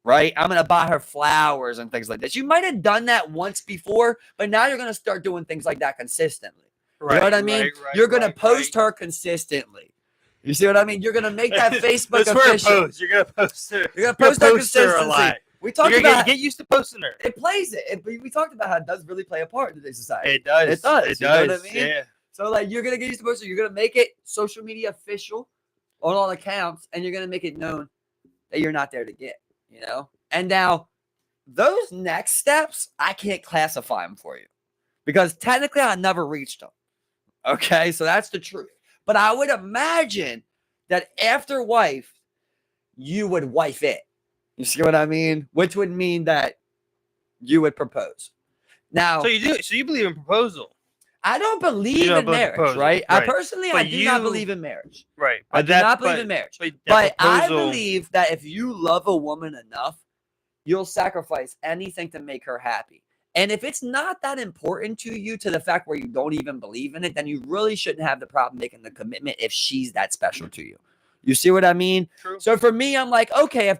Right? I'm going to buy her flowers and things like that. You might have done that once before, but now you're going to start doing things like that consistently. Right, you know what I mean? Right, you're going to post her consistently. You see what I mean? You're going to make that Facebook official. You're going to post her. You're going to post her consistently. A lot. We talked about get used to posting her. It plays it. We talked about how it does really play a part in today's society. It does. It does. It you does. Know what I mean? Yeah. So like you're going to get used to posting. You're going to make it social media official on all accounts, and you're going to make it known that you're not there to get, you know? And now, those next steps, I can't classify them for you because technically I never reached them. Okay, so that's the truth. But I would imagine that after wife, you would wife it. You see what I mean? Which would mean that you would propose. Now, so you do. So you believe in proposal? I don't believe in marriage, right? I personally, I do not believe in marriage. Right. I do not believe in marriage. But I believe that if you love a woman enough, you'll sacrifice anything to make her happy. And if it's not that important to you to the fact where you don't even believe in it, then you really shouldn't have the problem making the commitment if she's that special to you. You see what I mean? True. So for me, I'm like, okay,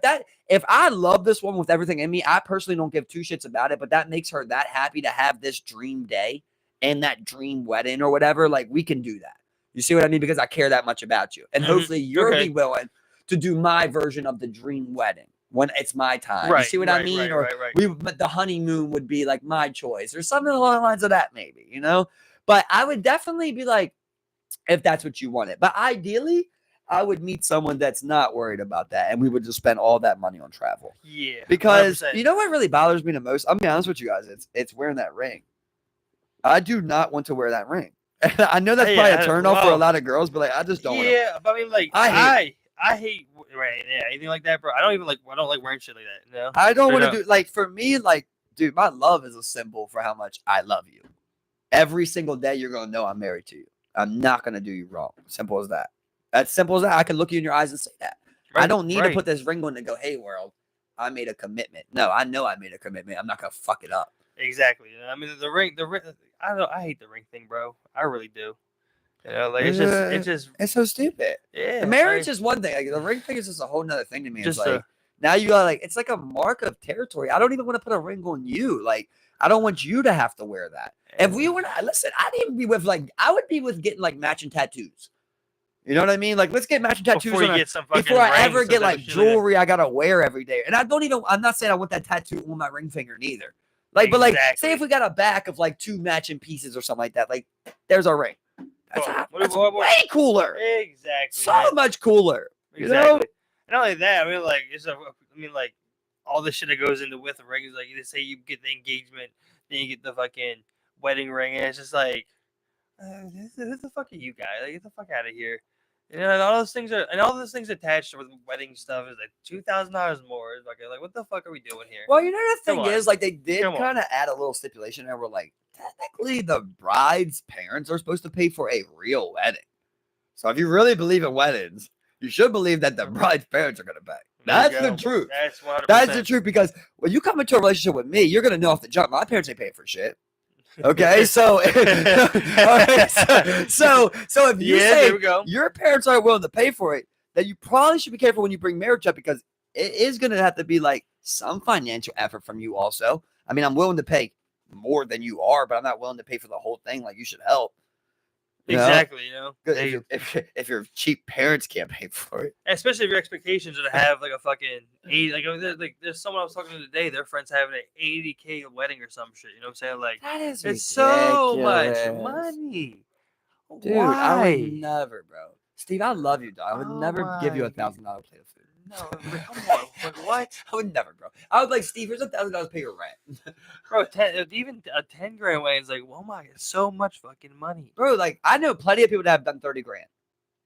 if I love this woman with everything in me, I personally don't give two shits about it, but that makes her that happy to have this dream day and that dream wedding or whatever, like we can do that. You see what I mean? Because I care that much about you. And hopefully you'll be willing to do my version of the dream wedding when it's my time. Right, you see what I mean? But the honeymoon would be like my choice or something along the lines of that, maybe, you know? But I would definitely be like, if that's what you wanted. But ideally, I would meet someone that's not worried about that, and we would just spend all that money on travel. Yeah. Because 100%. you know what really bothers me the most? I'm gonna be honest with you guys. It's wearing that ring. I do not want to wear that ring. I know that's probably a turn off for a lot of girls, but like I just don't. Yeah, but I mean, like I hate anything like that, bro. I don't like wearing shit like that. No, I don't want to do like for me, like dude, my love is a symbol for how much I love you. Every single day, you're gonna know I'm married to you. I'm not gonna do you wrong. Simple as that. As simple as that. I can look you in your eyes and say that. I don't need to put this ring on and go, hey world, I made a commitment. No, I know I made a commitment. I'm not gonna fuck it up. Exactly. I mean, the ring. I don't know. I hate the ring thing, bro. I really do. You know, like it's so stupid. Yeah. The marriage is one thing. Like, the ring thing is just a whole nother thing to me. It's like now you got like it's like a mark of territory. I don't even want to put a ring on you. Like I don't want you to have to wear that. If we were not listen, I'd even be with like I would be with getting like matching tattoos. You know what I mean? Like let's get matching tattoos before I ever get like jewelry I gotta wear every day. And I'm not saying I want that tattoo on my ring finger neither. Like, but like, say if we got a back of like 2 matching pieces or something like that, like there's our ring. That's way cooler. Exactly. So much cooler. Exactly. You know? And not only that, I mean, like all the shit that goes into with a ring is like, they say you get the engagement, then you get the fucking wedding ring, and it's just like, who the fuck are you guys? Like, get the fuck out of here. You know, and all those things attached to the wedding stuff is like $2,000 more. It's like, what the fuck are we doing here? Well, you know the thing is, like, they did kind of add a little stipulation there. Where like, technically, the bride's parents are supposed to pay for a real wedding. So if you really believe in weddings, you should believe that the bride's parents are going to pay. That's the truth. That's 100%. That's the truth because when you come into a relationship with me, you're going to know off the jump. My parents ain't paying for shit. Okay, so so if you say your parents aren't willing to pay for it, then you probably should be careful when you bring marriage up because it is going to have to be like some financial effort from you also. I mean, I'm willing to pay more than you are, but I'm not willing to pay for the whole thing. Like you should help. Exactly, you know. If your cheap parents can't pay for it, especially if your expectations are to have like a fucking 80, like there's someone I was talking to today. Their friends having an $80K wedding or some shit. You know what I'm saying? Like that is it's so much money. Dude, why? I would never, bro. Steve, I love you, dog. I would never give you $1,000 plate of food. No, come on. Like, what? I would never, bro. I would like, Steve, here's $1,000 pay your rent. Bro, even a 10 grand wedding is like, oh my, it's so much fucking money. Bro, like, I know plenty of people that have done 30 grand.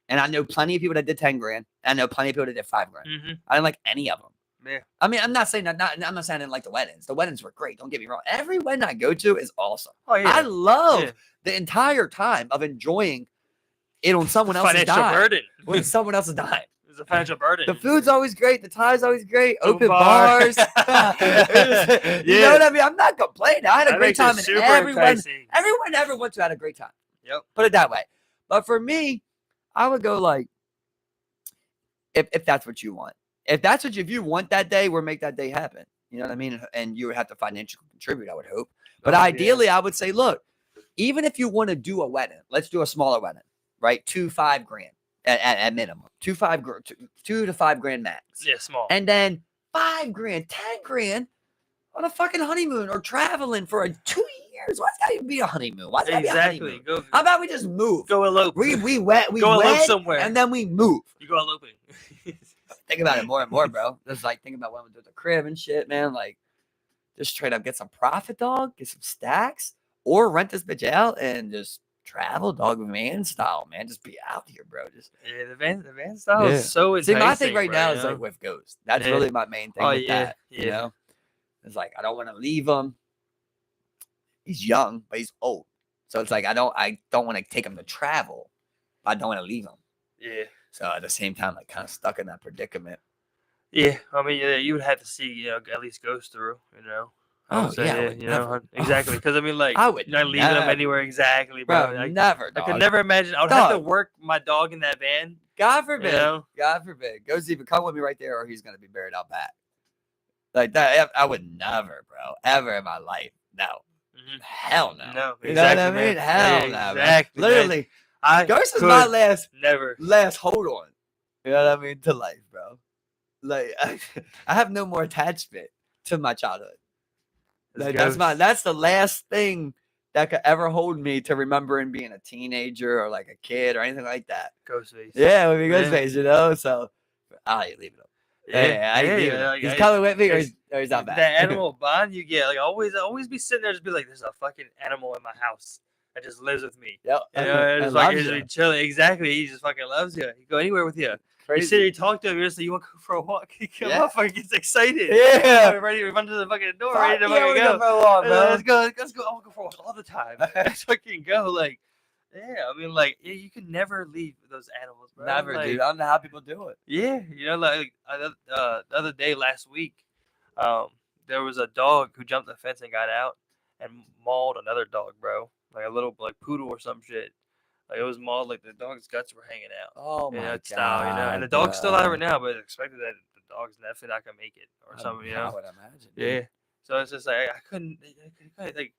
And I know plenty of people that did 10 grand. And I know plenty of people that did 5 grand. Mm-hmm. I didn't like any of them. Yeah. I mean, I'm not saying I'm not saying I didn't like the weddings. The weddings were great. Don't get me wrong. Every wedding I go to is awesome. Oh, yeah. I love the entire time of enjoying it on someone else's dime. Financial burden. When someone else's dime. It's a financial burden. The food's always great. The tie's always great. Open bars. You know what I mean? I'm not complaining. I had a great time. And everyone ever went to had a great time. Yep. Put it that way. But for me, I would go like, if that's what you want. If you want that day, we'll make that day happen. You know what I mean? And you would have to financially contribute, I would hope. But ideally, I would say, look, even if you want to do a wedding, let's do a smaller wedding, right? 2-5 grand at minimum. 2 to 5 grand max. Yeah, small. And then 5 grand, 10 grand on a fucking honeymoon or traveling for 2 years. Why's that even be a honeymoon? Why's that be a honeymoon? How about we just move? Go elope. We wed somewhere. And then we move. You go eloping. Think about it more and more, bro. Just like think about what we do at the crib and shit, man. Like just straight up get some profit, dog, get some stacks, or rent this bitch out and just travel, dog, man style, man. Just be out here, bro. Just the van style is so enticing. See, my thing right now is like with Ghost. That's really my main thing with that. You know, it's like I don't want to leave him. He's young, but he's old, so it's like I don't want to take him to travel, but I don't want to leave him. Yeah. So at the same time, like kind of stuck in that predicament. Yeah, I mean, you would have to see, at least Ghost through, exactly. Because I mean, like, I would not leaving him anywhere exactly, bro. Never. I could never imagine. I would have to work my dog in that van God forbid. You know? God forbid. Goes even come with me right there, or he's gonna be buried out back. Like that, I would never, bro, ever in my life. No, hell no. No, You know what I exactly, mean? man. Hell Yeah, no, man. exactly, man. Literally, I Ghost is could my last never. hold on. You know what I mean? To life, bro. Like I have no more attachment to my childhood. Like, that's the last thing that could ever hold me to remembering being a teenager or like a kid or anything like that. Ghostface. Yeah, it would be Yeah. Ghostface, you know. So I ain't leaving him. Yeah, I ain't leaving him. like, He's coming with me, or he's not back. That animal bond you get, like always be sitting there, just be like, "There's a fucking animal in my house that just lives with me." Yep, You know, just loves like you. be chilling. Exactly, he just fucking loves you. He go anywhere with you. Crazy. You sit there, you talk to him, you're just like, "You want to go for a walk?" He come up, fucking gets excited. Yeah, ready to run to the fucking door, Fuck, ready to yeah, fucking go go. for a walk, bro. Let's go. I want to go for a walk all the time. Let's fucking go. Like, yeah, I mean, like, you can never leave those animals, bro. Never, like, dude. I don't know how people do it. Yeah, you know, like the other day last week, there was a dog who jumped the fence and got out and mauled another dog, bro. Like a little like poodle or some shit. Like it was mauled, like the dog's guts were hanging out. Oh You my know, god! style, you know, and the dog's still alive right now, but it's expected that the dog's definitely not gonna make it or something, you I know. would imagine. Yeah. So it's just like I couldn't like they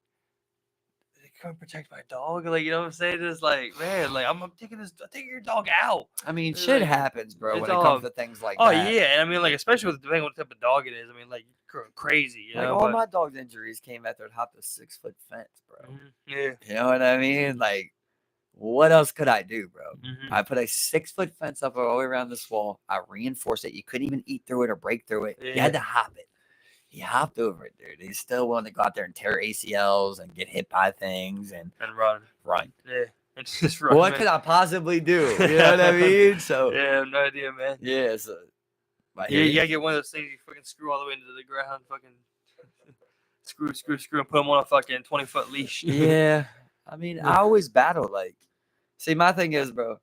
couldn't protect my dog, like you know what I'm saying? Just like man, like I'm taking your dog out. I mean, It's shit like, happens, bro, it's when it all- comes to things like Oh that. yeah, and I mean like especially with depending on what type of dog it is. I mean like crazy, you Like know. all but, my dog's injuries came after it hopped a 6-foot fence, bro. Yeah. You know what I mean? Like, what else could I do, bro? Mhm. I put a 6-foot fence up all the way around this wall. I reinforced it. You couldn't even eat through it or break through it. You had to hop it. He hopped over it, dude. He's still willing to go out there and tear ACLs and get hit by things and run. Yeah. And just run. What could I possibly do? You know what I mean? So yeah, I have no idea, man. yeah, so You gotta get one of those things you fucking screw all the way into the ground, fucking screw, and put them on a fucking 20-foot leash. yeah. I mean, I always battle like. See, my thing is, bro.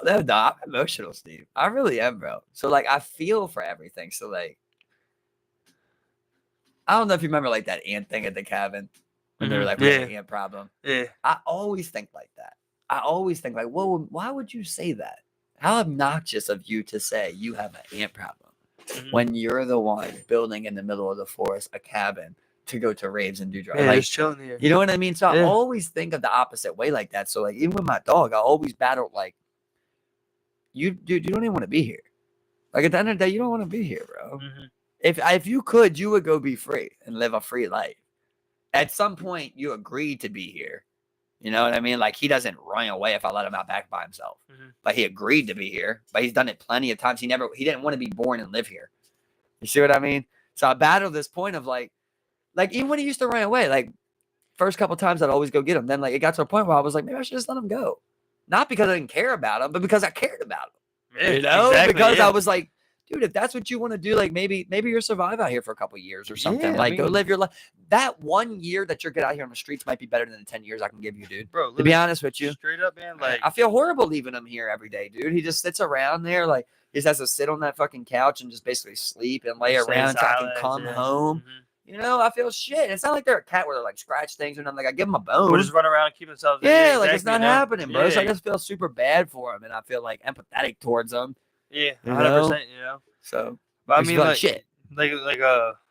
I'm emotional, Steve. I really am, bro. So like, I feel for everything. So like, I don't know if you remember like that ant thing at the cabin when they were like, we have an ant problem. Yeah. I always think like that. I always think like, well, why would you say that? How obnoxious of you to say you have an ant problem when you're the one building in the middle of the forest a cabin to go to raves and do drugs. Yeah, like, just chilling here. You know what I mean? So I always think of the opposite way like that. So like even with my dog, I always battle like, dude, you don't even want to be here. Like at the end of the day, you don't want to be here, bro. If you could, you would go be free and live a free life. At some point, you agreed to be here. You know what I mean? Like he doesn't run away if I let him out back by himself. But he agreed to be here. But he's done it plenty of times. He didn't want to be born and live here. You see what I mean? So I battled this point of like even when he used to run away, like first couple times I'd always go get him. Then like it got to a point where I was like, maybe I should just let him go. Not because I didn't care about him, but because I cared about him. Yeah, you know? Exactly, because I was like, dude, if that's what you want to do, like maybe you'll survive out here for a couple of years or something. Yeah, go live your life. That 1 year that you're get out here on the streets might be better than the 10 years I can give you, dude. Bro, to be honest with you. Straight up, man. Like I feel horrible leaving him here every day, dude. He just sits around there, like he just has to sit on that fucking couch and just basically sleep and lay around until I can come home. You know, I feel shit. It's not like they're a cat where they like scratch things or nothing. Like I give them a bone. We'll just run around and keep themselves. Yeah, like it's not happening, bro. Yeah. So I just feel super bad for him, and I feel like empathetic towards him. Yeah, 100%. You know. So, but I mean, like shit. Like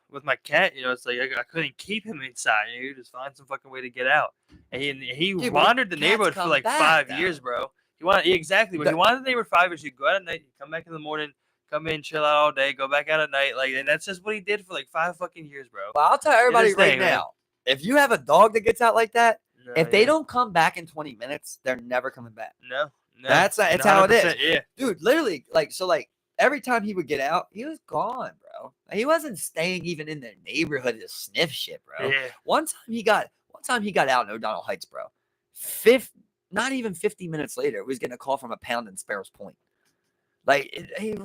with my cat, you know, it's like I couldn't keep him inside. You know, just find some fucking way to get out. And he wandered the neighborhood for like 5 years, bro. He wanted he wanted the neighborhood 5 years. He'd go out at night, he'd come back in the morning. Come in, chill out all day, go back out at night, like, and that's just what he did for like 5 fucking years, bro. Well, I'll tell everybody right now, if you have a dog that gets out like that, if they don't come back in 20 minutes, they're never coming back. No. It's how it is. Yeah, dude. Literally, like every time he would get out, he was gone, bro. He wasn't staying even in the neighborhood to sniff shit, bro. Yeah. One time he got out in O'Donnell Heights, bro. Not even 50 minutes later, he was getting a call from a pound in Sparrows Point. Like he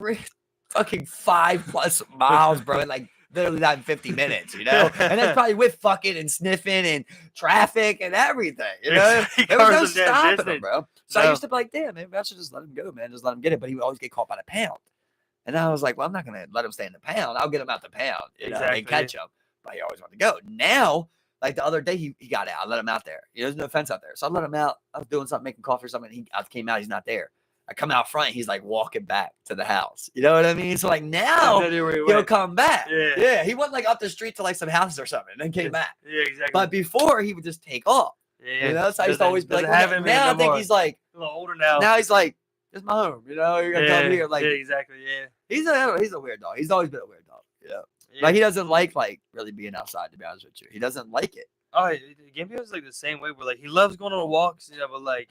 fucking 5+ miles, bro, in like literally not in 50 minutes, you know? And that's probably with fucking and sniffing and traffic and everything, you know? There was no stopping him, bro. So I used to be like, damn, maybe I should just let him go, man. Just let him get it. But he would always get caught by the pound. And I was like, well, I'm not going to let him stay in the pound. I'll get him out the pound, you know, and catch him. But he always wanted to go. Now, Like the other day, he got out. I let him out there. There's no fence out there. So I let him out. I was doing something, making coffee or something. I came out. He's not there. I come out front. He's like walking back to the house. You know what I mean? So like now he'll come back. Yeah. He went like up the street to like some houses or something and then came back. Yeah, exactly. But before he would just take off. Yeah. So I used to always be like, now I think he's like a little older now. Now he's like, it's my home. You're gonna come here. Like, exactly. Yeah. He's a weird dog. He's always been a weird dog. Like he doesn't like really being outside. To be honest with you, he doesn't like it. Oh, Gambio's like the same way. Where like he loves going on walks, but like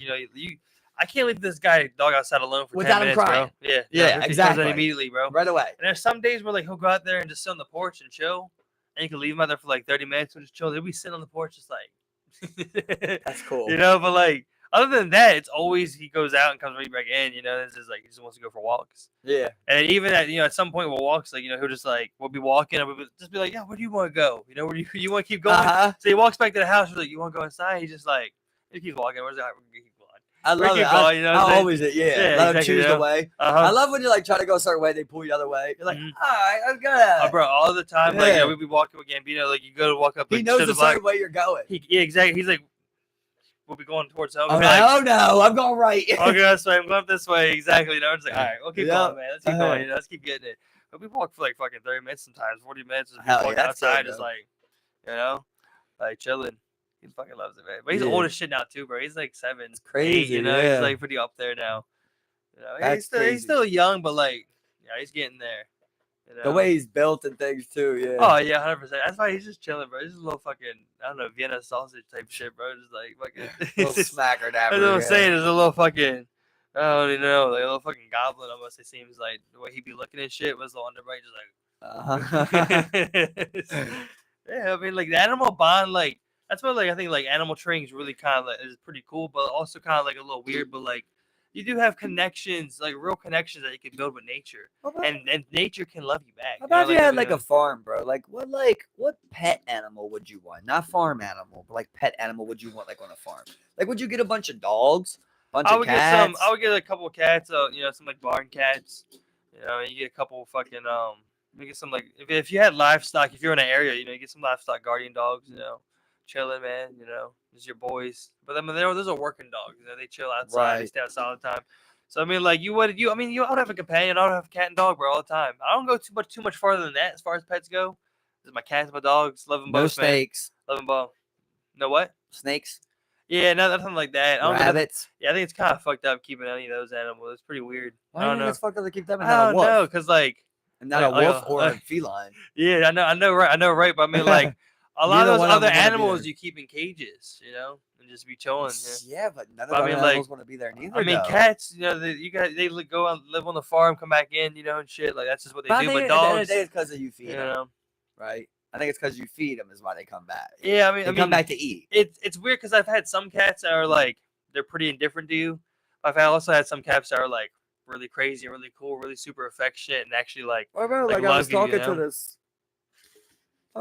I can't leave this dog outside alone for without 10 him minutes, crying. Bro. Yeah, exactly. He comes in immediately, bro. Right away. And there's some days where like he'll go out there and just sit on the porch and chill, and you can leave him out there for like 30 minutes and just chill. He'll be sitting on the porch just like, that's cool. But like other than that, it's always he goes out and comes right back in. It's just like he just wants to go for walks. Yeah. And even at some point we'll walks like he'll just like we'll be walking and we'll just be like, yeah, where do you want to go? Where do you want to keep going? So he walks back to the house. We're like, you want to go inside? He just like he keeps walking. Where's that? I love it. I always let him choose the way. I love when you like try to go a certain way, they pull you the other way. You're like, all right, I'm gonna. Bro, all the time, like we'd be walking with Gambino, like you go to walk up. He knows the certain way you're going. Exactly. He's like, we'll be going towards home. Oh no, I'm going right. I'll go this way. I'm going this way. Exactly. It's like, all right, we'll keep going, man. Let's keep going. Let's keep getting it. But we walk for like fucking 30 minutes sometimes, 40 minutes. Just walking outside, just like, like chilling. He fucking loves it, man. But he's old as shit now too, bro. He's like 7. It's crazy. 8, He's like pretty up there now. He's still young, but like, he's getting there. The way he's built and things too, yeah. Oh yeah, 100%. That's why he's just chilling, bro. He's just a little fucking, I don't know, Vienna sausage type shit, bro. Just like fucking little smacker dapper. That's what I'm saying. There's a little fucking, I don't even know, like a little fucking goblin almost. It seems like the way he be looking at shit was a little underbite, just like. Yeah, I mean, like the animal bond, like that's what like I think like animal training is really kind of like is pretty cool, but also kind of like a little weird. But like you do have connections, like real connections that you can build with nature, and nature can love you back. How about if you had like a farm, bro? Like what pet animal would you want? Not farm animal, but like pet animal would you want like on a farm? Like would you get a bunch of dogs, bunch of cats? I would get a couple of cats, some like barn cats. You get a couple of fucking you get some like if you had livestock, if you're in an area, you get some livestock guardian dogs, chilling, man, just your boys. But I mean, those are working dogs. They chill outside, they stay outside all the time. So I mean, like I would have a companion. I would have a cat and dog, bro, all the time. I don't go too much farther than that as far as pets go. There's my cats, my dogs, love them both. No snakes. Man. Love them both. No what? Snakes. Yeah, nothing like that. Rabbits. I think it's kind of fucked up keeping any of those animals. It's pretty weird. Why do you think it's fucked up to keep them? I don't know, because like. And not a wolf or a feline. Yeah, I know, right? But I mean, like a lot of those other animals you keep in cages, and just be chilling. Yeah, but none of those animals want to be there neither. I mean, cats, they go out, live on the farm, come back in, and shit. Like that's just what they do. But dogs, at the end of the day, it's because you feed them, right? I think it's because you feed them is why they come back. Yeah, I mean, they come back to eat. It's weird because I've had some cats that are like they're pretty indifferent to you. I've also had some cats that are like really crazy, really cool, really super affectionate, and actually like. I remember, like I was talking to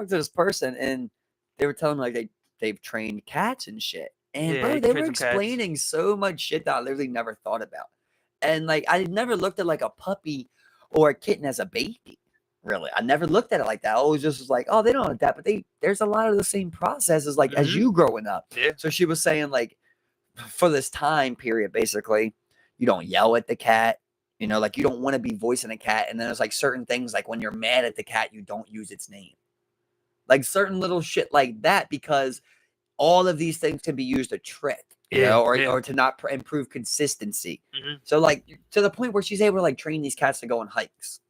this person, and they were telling me like they've trained cats and shit, and bro, they were explaining so much shit that I literally never thought about, and like I never looked at like a puppy or a kitten as a baby. Really, I never looked at it like that. I always just was like, oh, they don't adapt, but there's a lot of the same processes like as you growing up. Yeah. So she was saying like, for this time period, basically. You don't yell at the cat, like you don't want to be voicing a cat. And then there's like certain things like when you're mad at the cat, you don't use its name. Like certain little shit like that, because all of these things can be used to trick, or to not improve consistency. So like to the point where she's able to like train these cats to go on hikes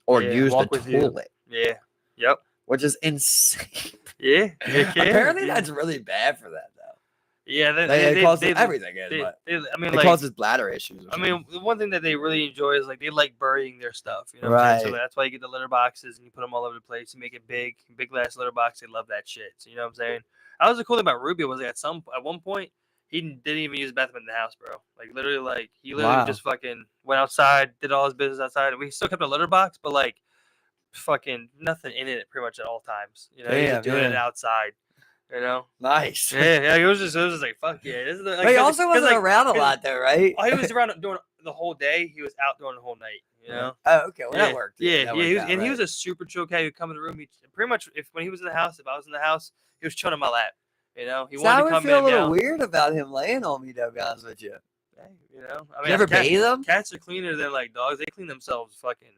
or use the toilet. Yeah. Yep. Which is insane. Yeah. Apparently that's really bad for that. Yeah, it causes everything. It causes bladder issues. I mean, the one thing that they really enjoy is like they like burying their stuff. Right. So that's why you get the litter boxes and you put them all over the place. You make it big glass litter box. They love that shit. So you know what I'm saying? That was the cool thing about Rubio was like at one point he didn't even use the bathroom in the house, bro. Like literally, like he literally just fucking went outside, did all his business outside. We still kept a litter box, but like fucking nothing in it pretty much at all times. He was doing it outside. Nice. Yeah. It was just like fuck yeah. This is but he also wasn't around a lot though, right? He was around during the whole day. He was out during the whole night. Oh, okay. Well, that worked. Yeah. He was a super chill cat. He would come in the room. He pretty much when he was in the house, if I was in the house, He was chilling in my lap. You know, he So wanted I to would come feel in a and little meow. weird about him laying on me, to be honest with you. Hey, you know, I You mean, ever bathe them? cats are cleaner than like dogs. They clean themselves fucking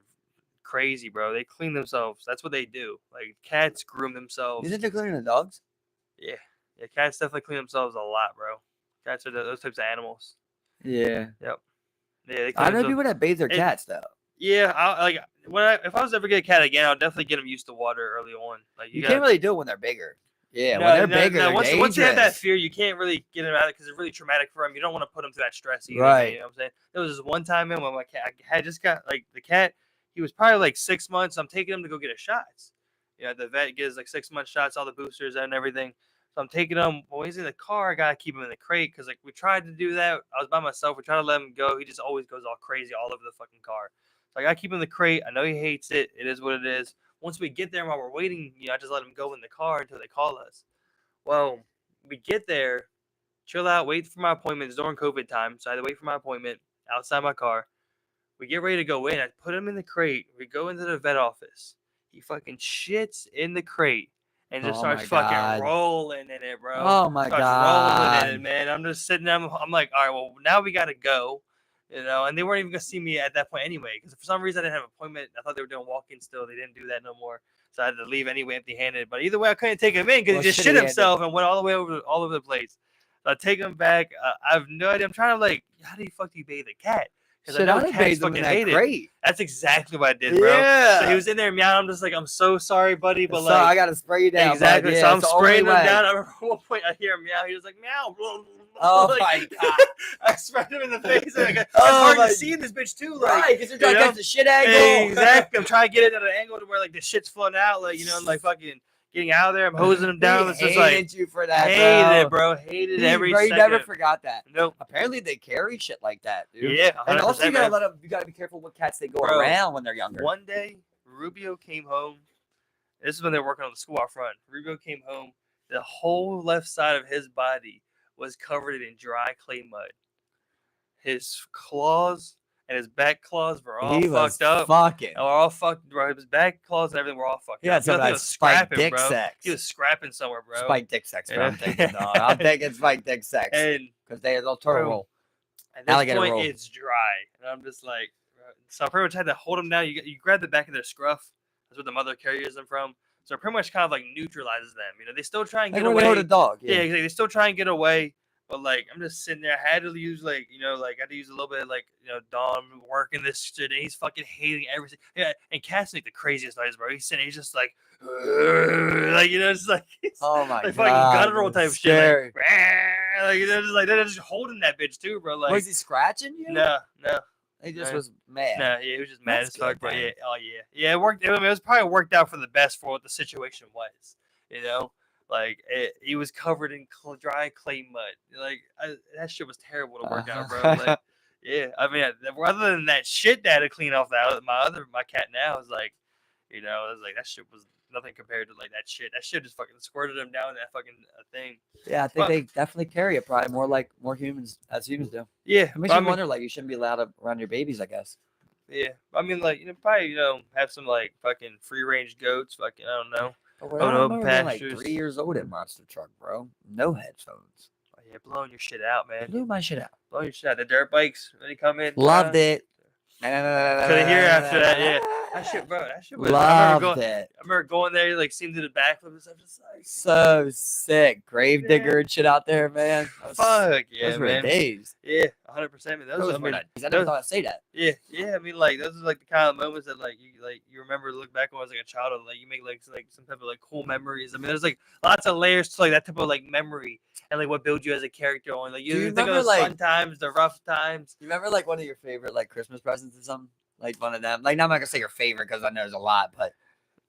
crazy, bro. They clean themselves. That's what they do. Like cats groom You themselves. think they're cleaner than dogs? Yeah, yeah. Cats definitely clean themselves a lot, bro. Cats are those types of animals. Yeah. Yep. Yeah, they clean I know themselves. people that bathe their It- cats, though. Yeah, if I was ever get a cat again, I'll definitely get them used to water early on. Like You gotta, can't really do it when they're bigger. Yeah, when no, they're no, bigger, no. they're Once they have that dangerous. fear, you can't really get them out of it because it's really traumatic for them. You don't want to put them through that stress either. Right. You know what I'm saying? There was this one time, man, when my cat I had just got like the cat. He was probably like 6 months. I'm taking him to go get his shots. You know, the vet gives like 6 month shots, all the boosters and everything. So I'm taking him. When he's in the car, I gotta keep him in the crate because like we tried to do that. I was by myself. We tried to let him go. He just always goes all crazy all over the fucking car. So I gotta keep him in the crate. I know he hates it. It is what it is. Once we get there, while we're waiting, you know, I just let him go in the car until they call us. Well, we get there, chill out, wait for my appointment. It's during COVID time, so I had to wait for my appointment outside my car. We get ready to go in. I put him in the crate. We go into the vet office. He fucking shits in the crate and just Oh starts my fucking God. rolling in it, bro. Oh my Starts rolling in it, God. man. I'm just sitting there. I'm like, all right, well, now we gotta go. You know, and they weren't even gonna see me at that point anyway, because for some reason I didn't have an appointment. I thought they were doing walk-ins still. They didn't do that no more, so I had to leave anyway, empty-handed. But either way, I couldn't take him in because Well, he just shit shitty-handed. himself and went all the way all over the place. So I take him back. I have no idea. I'm trying to like, how do you fuck do you bathe a cat? Because I Shit, know I'd have cats bathed them in fucking that hate it. crate. That's exactly what I did, bro. Yeah. So he was in there meowing. I'm just like, I'm so sorry, buddy, but So I like, gotta spray you down. exactly. Bud. Yeah, So I'm it's the only spraying him way. down. I remember at one point I hear him meow. He was like, meow. Oh Like, my God. I sprayed him in the face. Like, it's Oh hard my- to see in this bitch too. Like, Right, because you're trying you to know? catch the shit angle. Exactly. I'm trying to get it at an angle to where like the shit's flowing out, like, you know, and like fucking getting out of there. I'm hosing him down. It's He just like hated you for that, hated it, bro. bro. Hated every Bro, you second. never forgot that. Nope. Apparently they carry shit like that, dude. Yeah, 100%, And also you gotta man. let them. You gotta be careful what cats they go Bro, around when they're younger. One day, Rubio came home. This is when they were working on the school out front. Rubio came home. The whole left side of his body was covered in dry clay mud. His claws and his back claws were all He was fucked up. fucking. And we're all fucked, bro. His back claws and everything were all fucked He had up. some of He that was spiked scrapping, dick bro. sex. He was scrapping somewhere, bro. Spiked dick sex, bro. Yeah. I'm thinking, dog. I'm thinking spiked dick sex. And Because they'll turtle Bro. roll. at this Alligator point, roll. it's dry. And I'm just like, so I pretty much had to hold them down. You grab the back of their scruff. That's where the mother carries them from. So it pretty much kind of like neutralizes them. You know, they still try and Like get when they away. hold a dog. Yeah, exactly. They still try and get away, but like I'm just sitting there. I had to use like I had to use a little bit of, like Dom working this shit. And he's fucking hating everything. Yeah, and Cass make the craziest noise, bro. He's sitting, he's just like just like Oh my like God. fucking guttural that's type scary. shit. Like just like they're just holding that bitch too, bro. Like Was he scratching you? no. He just No. was mad. No, yeah, he was just mad That's as fuck. good, But man. yeah, oh yeah, yeah. It worked. I mean, it was probably worked out for the best for what the situation was. Like he was covered in dry clay mud. Like that shit was terrible to work out, bro. Like, yeah, I mean, other than that shit that I had to clean off my cat now is like, it was like that shit was nothing compared to like that shit. That shit just fucking squirted him down that fucking thing. Yeah, I think they definitely carry it probably more humans do. Yeah, It makes you wonder, like, you shouldn't be allowed around your babies, I guess. Yeah, I mean, like probably have some like fucking free range goats. Fucking I don't know. But I I remember remember being like pastures. 3 years old at Monster Truck, bro. No headphones. Oh, yeah, blowing your shit out, man. Blew my shit out. Blowing your shit out. The dirt bikes when they come in. Loved it. Couldn't hear after that. Yeah, that shit, bro. That shit was. Loved it. I remember going there, like, seeing to the backflip and stuff. Just like So sick. Gravedigger and shit out there, man. fuck yeah, Those were man. days. Yeah, 100%. Man, Those were nice. I never thought I'd say that. Yeah. I mean, like those are like the kind of moments that you remember look back on as like a child, and like you make like some type of like cool memories. I mean, there's like lots of layers to like that type of like memory and like what builds you as a character. On like you think of those fun times, the rough times. You remember like one of your favorite like Christmas presents or something? Like one of them. Like, now I'm not gonna say your favorite because I know there's a lot, but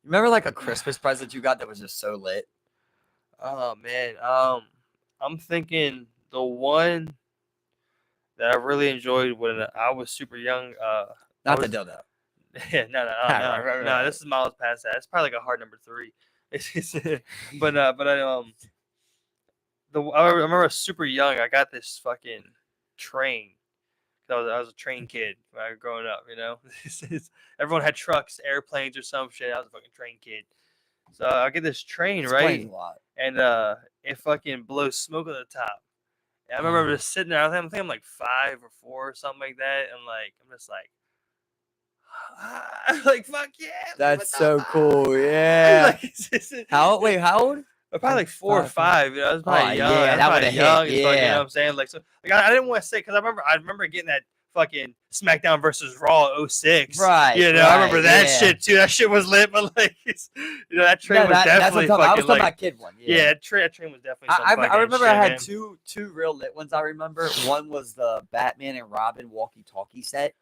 you remember like a Christmas present you got that was just so lit? Oh man, I'm thinking the one that I really enjoyed when I was super young. Not the dildo. Yeah, no. This is miles past that. It's probably like a hard number 3. I remember I was super young. I got this fucking train. I was a train kid when I was growing up. Everyone had trucks, airplanes, or some shit. I was a fucking train kid. So I get this train, Explains right? a lot. And it fucking blows smoke at the top. And I remember just sitting there. I think I'm like 5 or 4 or something like that. And like I'm just like, like fuck yeah. That's so cool. Yeah. Like, it's just, Wait, how old? probably like 4 or 5. You know, I was probably young. Yeah, I was that would probably have young hit. as fuck, you know Yeah. what I'm saying? Like, so like I didn't want to say because I remember getting that fucking SmackDown versus Raw 06. Right. You know, I remember that shit too. That shit was lit, but like, that train was definitely that's what fucking I was talking like. about kid one. Yeah, that train was definitely. Some I fucking remember shit, I had man. two real lit ones. I remember one was the Batman and Robin walkie-talkie set,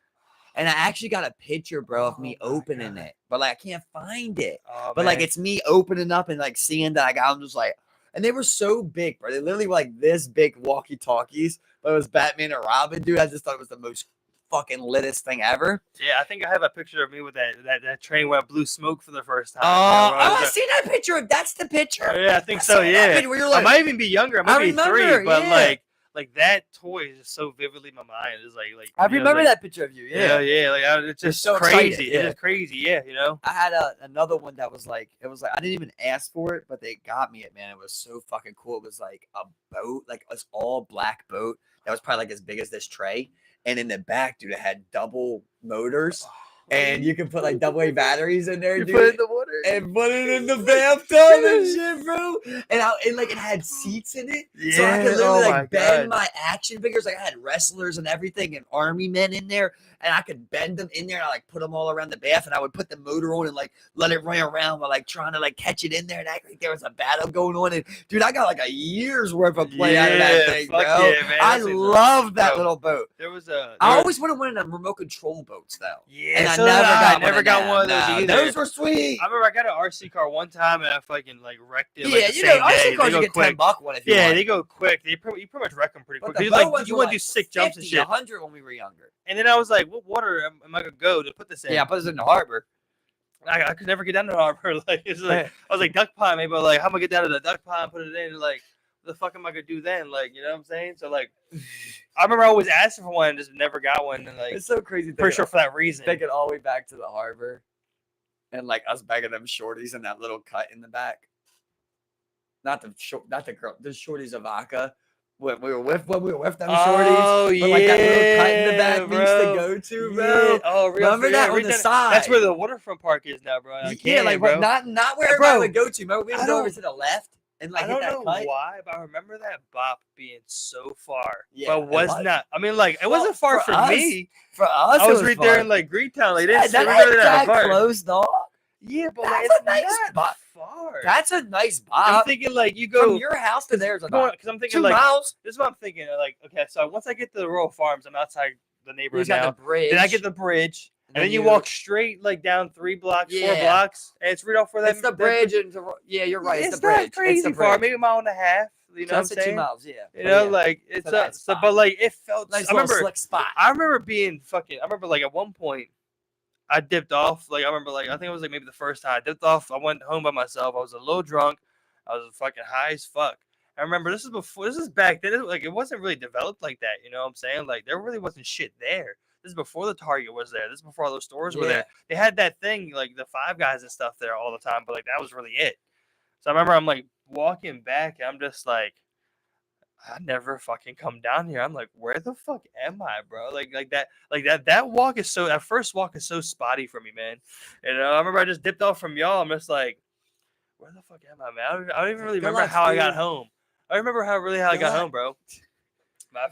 and I actually got a picture, bro, of me opening it, but like I can't find it. Oh, But like man. it's me opening up and like seeing that I got them, just like, and they were so big, bro. They literally were like this big walkie-talkies, but it was Batman and Robin, dude. I just thought it was the most fucking littest thing ever. Yeah, I think I have a picture of me with that train where I blew smoke for the first time. I see that picture. That's the picture. Yeah, I think so. Yeah, Where you're I like, might even be younger. I might be remember, 3, but yeah. like that toy is just so vividly in my mind. It's like I remember that picture of you. Yeah, yeah. Like it's just so crazy. excited, It's just crazy. Yeah, you know. I had another one that was like, it was like I didn't even ask for it, but they got me it, man. It was so fucking cool. It was like a boat, like this all black boat that was probably like as big as this tray, and in the back, dude, it had double motors. And you can put like double A batteries in there, You dude. put it in the water and put it in the bathtub and shit, bro. And like it had seats in it, so I could literally like bend my action figures. Like I had wrestlers and everything, and army men in there, and I could bend them in there. And I like put them all around the bath, and I would put the motor on and like let it run around while like trying to like catch it in there and act like there was a battle going on. And dude, I got like a year's worth of play out of that thing, bro. Yeah, man, I love that little boat. There was I always wanted one of them remote control boats though. Yeah, and so I never got one of those either. Those were sweet. I remember I got an RC car one time and I fucking like wrecked it. Yeah, like, you know, RC cars you get $10 one if you want. they go quick. You pretty much wreck them pretty But quick. the Like, boat ones you were want to like do sick jumps and 50, shit. 100 when we were younger. And then I was like, what water am I gonna go to put this in? Yeah, I put this in the harbor. I could never get down to the harbor. Like it's like I was like duck pond, maybe. But like, how am I get down to the duck pond, put it in, and like, what the fuck am I gonna do then? Like, you know what I'm saying? So like, I remember always asking for one and just never got one. And like, It's so crazy. pretty sure for that reason. Thinking all the way back to the harbor, and like us bagging them shorties in that little cut in the back. Not the girl, the shorties of Aka. When we were with them shorties. Oh but like that little cut in the back we used to go to, bro. Yeah. Oh, real. Remember that on the side? That's where the waterfront park is now, bro. Yeah, like bro. not where everybody would go to. Remember we would go over to the left and like I hit don't that know cut? why, but I remember that bop being so far. Yeah, but was it was. not. I mean, like it Well, wasn't far for for us, me. For us, I was it right far. there in like Greektown. Like Yeah, this, that really ain't that that far. close, dog. Yeah, but That's like, a nice it's not spot. far. That's a nice I'm bop. thinking like you go From your house to there's a because bop. I'm thinking 2 like miles. this is what I'm thinking. Like okay, so once I get to the rural farms, I'm outside the You neighborhood got now. the bridge. Then I get the bridge. And then you you walk straight like down 3 blocks, 4 Yeah. blocks, and it's right off where that. It's the bridge. Yeah, you're right. It's the not bridge. crazy It's the far, bridge. maybe a mile and a half. You know So what I'm that's saying? 2 miles. Yeah. You But know, yeah, like it's a nice spot. but like it felt. Nice I little remember, slick spot. I remember being fucking. I remember like at one point, I dipped off. Like I remember like I think it was like maybe the first time I dipped off. I went home by myself. I was a little drunk. I was fucking high as fuck. I remember this is before. This is back then. Like it wasn't really developed like that. You know what I'm saying? Like there really wasn't shit there. This is before the Target was there. This is before all those stores were there. They had that thing, like the Five Guys and stuff there all the time, but like that was really it. So I remember I'm like walking back, and I'm just like, I never fucking come down here. I'm like, where the fuck am I, bro? That walk is so. That first walk is so spotty for me, man. You know, I remember I just dipped off from y'all. I'm just like, where the fuck am I, man? I don't even really remember how I got home. I remember how I got home, bro.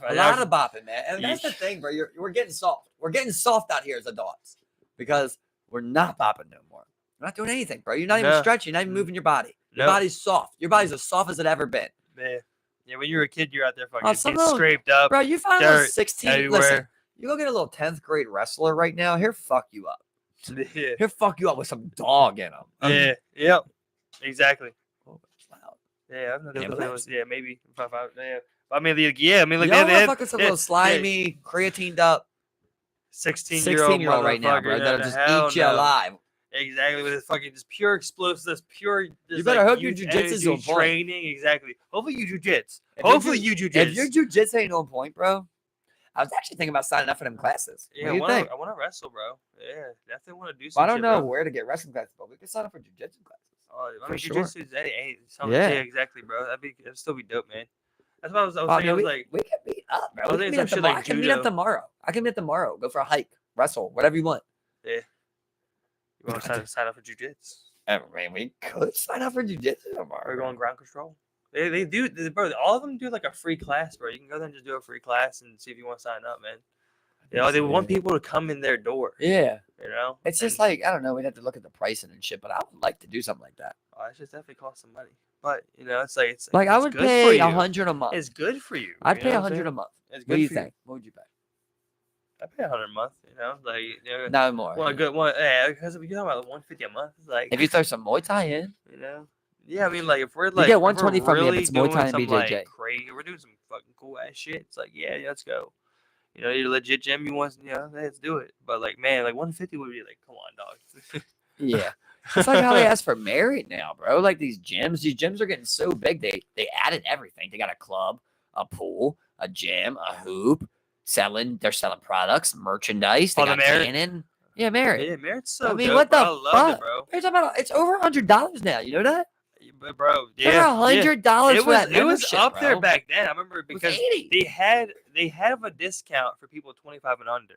A lot of bopping, man. And that's the thing, bro. We're getting soft. We're getting soft out here as adults because we're not bopping no more. We're not doing anything, bro. You're not even stretching. You're not even moving your body. Your body's soft. Your body's as soft as it ever been. Man. Yeah, when you were a kid, you're out there fucking getting little, scraped up. Bro, you find a little 16. everywhere. Listen, you go get a little 10th grade wrestler right now. He'll fuck you up. Yeah. He'll fuck you up with some dog in him. Yeah. Yep. Exactly. Oh, that's loud. Yeah. I don't know if it was, yeah, maybe. Yeah. I mean, like y'all fucking some little slimy, creatined up 16-year-old right now, bro. That'll just eat you alive. Exactly, with his fucking just pure explosives, pure. You better hope your jujitsu's on point. Training, exactly. Hopefully you jujitsu. Hopefully you jujitsu. If your jujitsu ain't on point, bro, I was actually thinking about signing up for them classes. Yeah, what do you think? I want to wrestle, bro. Yeah, definitely want to do Well, something. I don't know where to get wrestling classes, but we can sign up for jujitsu classes. I For mean, sure. jujitsu is something. Yeah. Yeah, exactly, bro. That'd still be dope, man. That's what I was I thinking. I mean, was like, we can meet up, bro. I was We can thinking meet some up shit tomorrow. like I can meet up judo. tomorrow. I can meet up tomorrow. Go for a hike, wrestle, whatever you want. Yeah. You want to sign up for jujitsu? I mean, we could sign up for jiu-jitsu tomorrow. We're bro. going ground control. They do, bro. All of them do like a free class, bro. You can go there and just do a free class and see if you want to sign up, man. You know, they want people to come in their door. Yeah. You know, It's just like, I don't know. We'd have to look at the pricing and shit, but I would like to do something like that. oh, it just definitely costs some money. But you know, it's like Like, I it's would good for pay you. $100 a month. It's good for you. I'd you pay know what I'm $100 saying? a month. It's good What do you for think? What would you pay? I pay $100 a month. You know, like No more. one good one. Yeah, because if you're talking about $150 a month, it's like If you throw some Muay Thai in, you know. Yeah, I mean, like if we're get like if 120 we're from me if really it's Muay doing Thai and some BJJ. like crazy, we're doing some fucking cool ass shit. It's like, yeah, let's go. You know, you're a legit gym. You want, let's do it. But like, man, like 150 would be like, come on, dog. Yeah. It's like how they ask for merit now, bro. Like these gyms are getting so big. They added everything. They got a club, a pool, a gym, a hoop, they're selling products, merchandise. They Oh, the got merit? cannon. Yeah, merit. Yeah, merit's so I mean, dope, what bro. the I love fuck? it, bro. What are you talking about? It's over $100 now. You know that? But bro, It's yeah, over $100 for that it was membership, up there bro. back then. I remember It was because 80. they have a discount for people 25 and under.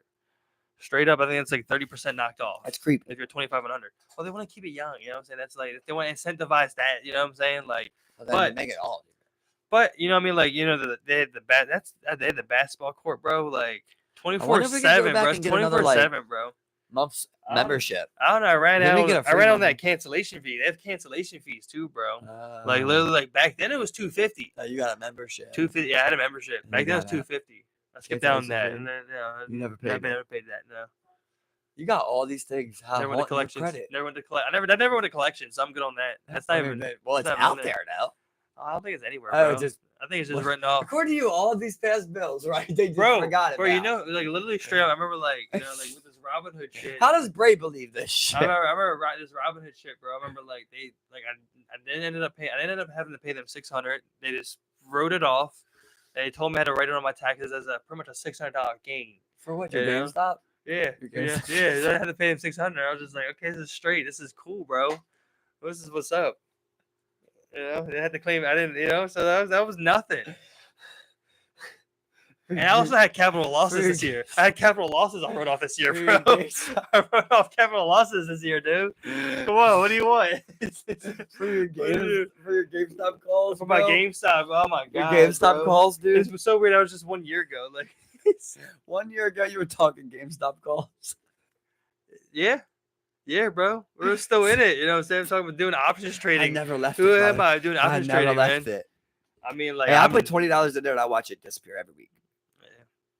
Straight up, I think it's like 30% knocked off. That's creepy. If you're 25 and under. Well, they want to keep it young. You know what I'm saying? That's like they want to incentivize that. You know what I'm saying? Like, Well, then make it all. but you know what I mean? Like, they had they had the basketball court, bro. Like I wonder if we could go 24/7, back bro. and get another, like, 24/7, bro. Month's membership. I don't know. I ran Then we out. get a I free ran on month. that cancellation fee. They have cancellation fees too, bro. Like literally, like back then it was $250. You got a membership. $250. Yeah, I had a membership. You Back then it was gotta- $250. I skipped down cancellation that, fee? and then You never I paid. never paid that. No, You got all these things. How never went to collections. Never went to collect. I never went to collections, so I'm good on that. That's not even. Well, it's not out even there now. I don't think it's anywhere, Oh, bro. I think it's just well, written off. According to you, all of these past bills, right? They just Bro, forgot it. bro, you know, like literally straight up. I remember, like with this Robin Hood shit. How does Bray believe this shit? I remember this Robin Hood shit, bro. I remember like I didn't end up paying. I ended up having to pay them $600. They just wrote it off. They told me I had to write it on my taxes as pretty much a $600 gain. For what? Your Yeah. GameStop? Yeah, Your yeah. I had to pay them $600. I was just like, okay, this is straight. This is cool, bro. This is what's up. You know, they had to claim I didn't. You know, so that was nothing. And I also had capital losses this year. I had capital losses I wrote off this year, bro. I wrote off capital losses this year, dude. Come on, what do you want? For your GameStop calls. For my GameStop. Oh my Your god. GameStop bro. calls, dude. It was so weird. That was just 1 year ago. Like 1 year ago, you were talking GameStop calls. yeah. Yeah, bro. We're still in it. You know what I'm saying? I'm talking about doing options trading. I never left Who it. am I doing I options never trading, left man? it. I mean, like, Hey, I put $20 in there and I watch it disappear every week. Yeah.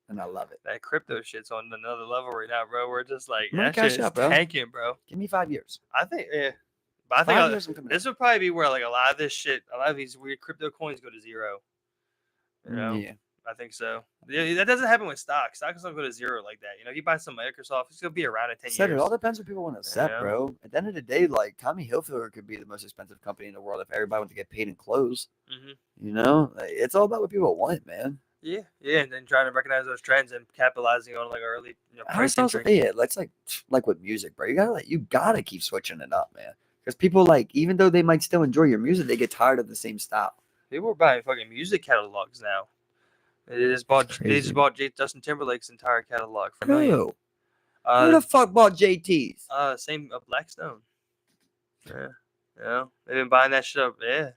And I love it. That crypto shit's on another level right now, bro. We're just like, I'm gonna that cash shit's out, bro. tanking, bro. Give me 5 years. I think, yeah. But I 5 think years I'm coming this would probably be where like a lot of this shit, a lot of these weird crypto coins go to zero. You know? Yeah. I think so. Yeah, that doesn't happen with stocks. Stocks don't go to zero like that. You know, if you buy some Microsoft, it's gonna be around in 10 Said years. it all depends what people want to accept, Yeah. bro. At the end of the day, like Tommy Hilfiger could be the most expensive company in the world if everybody wants to get paid in clothes. Mm-hmm. You know, like, it's all about what people want, man. Yeah, and then trying to recognize those trends and capitalizing on like early, price Also, entry. yeah, it's like with music, bro. You gotta keep switching it up, man. Because people like, even though they might still enjoy your music, they get tired of the same style. People are buying fucking music catalogs now. They just bought Justin Timberlake's entire catalog for $1 million. Who the fuck bought JT's? Same Blackstone. Yeah, you know they've been buying that shit up. Yeah,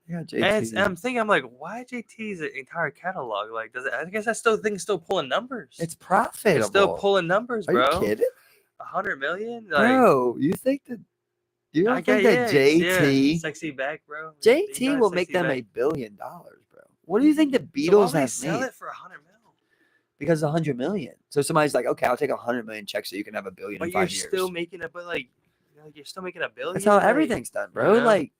Yeah, and JT's. I'm thinking, I'm like, why JT's entire catalog? Like, does it? I guess that still pulling numbers. It's profitable. It's still pulling numbers, Are bro. you kidding? 100 million, like, Bro, you think that? You don't think that JT, sexy back, bro? JT will make them $1 billion, bro? What do you think the Beatles have sell made? it for 100 mil? Because 100 million. So somebody's like, okay, I'll take 100 million check so you can have $1 billion in 5 years. But you're still making it. But like, you're still making $1 billion. That's how everything's done, bro. you know? Like,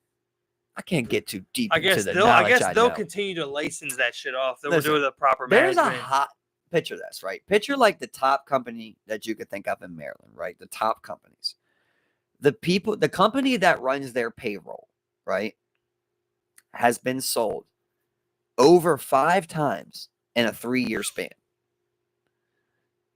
I can't get too deep I into guess the they'll. knowledge. I guess they'll know. continue to license that shit off. They'll Listen, do the proper There's management. a hot picture this, right? Picture like the top company that you could think of in Maryland, right? The top companies. The company that runs their payroll, right, has been sold over 5 times in a 3-year span.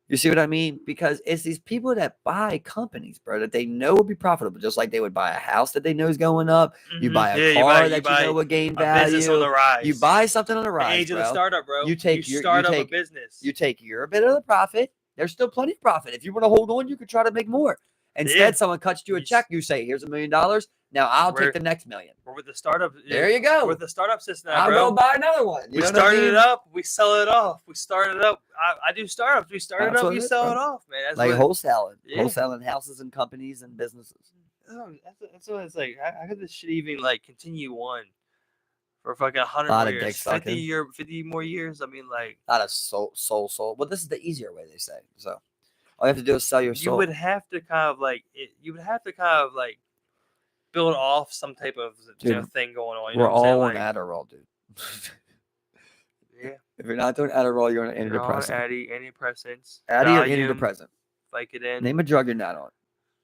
You see what I mean? Because it's these people that buy companies, bro, that they know will be profitable, just like they would buy a house that they know is going up. You buy a car that you know will gain value. Business on the rise. You buy something on the The rise, age of bro. the startup, bro. You take your a business. You take your bit of the profit. There's still plenty of profit. If you want to hold on, you could try to make more. Instead, someone cuts you a check. You say, "Here's $1 million. Now I'll take the next $1 million." We're with the startup. There you go. With the startup system, I'll bro. go buy another one. We started it up. We sell it off. We start it up. I do startups. We start it up. We sell it off, man. That's like wholesaling houses and companies and businesses. That's what it's like. How could this shit even like continue on for fucking 100 more years, 50 more years? I mean, like not a soul. Well, this is the easier way, they say. So all you have to do is sell your soul. You would have to kind of like build off some type of thing going on. We're all on Adderall, dude. Yeah. If you're not doing Adderall, you're on an antidepressant. Antidepressants. Addy or antidepressant. Vicodin. Name a drug you're not on.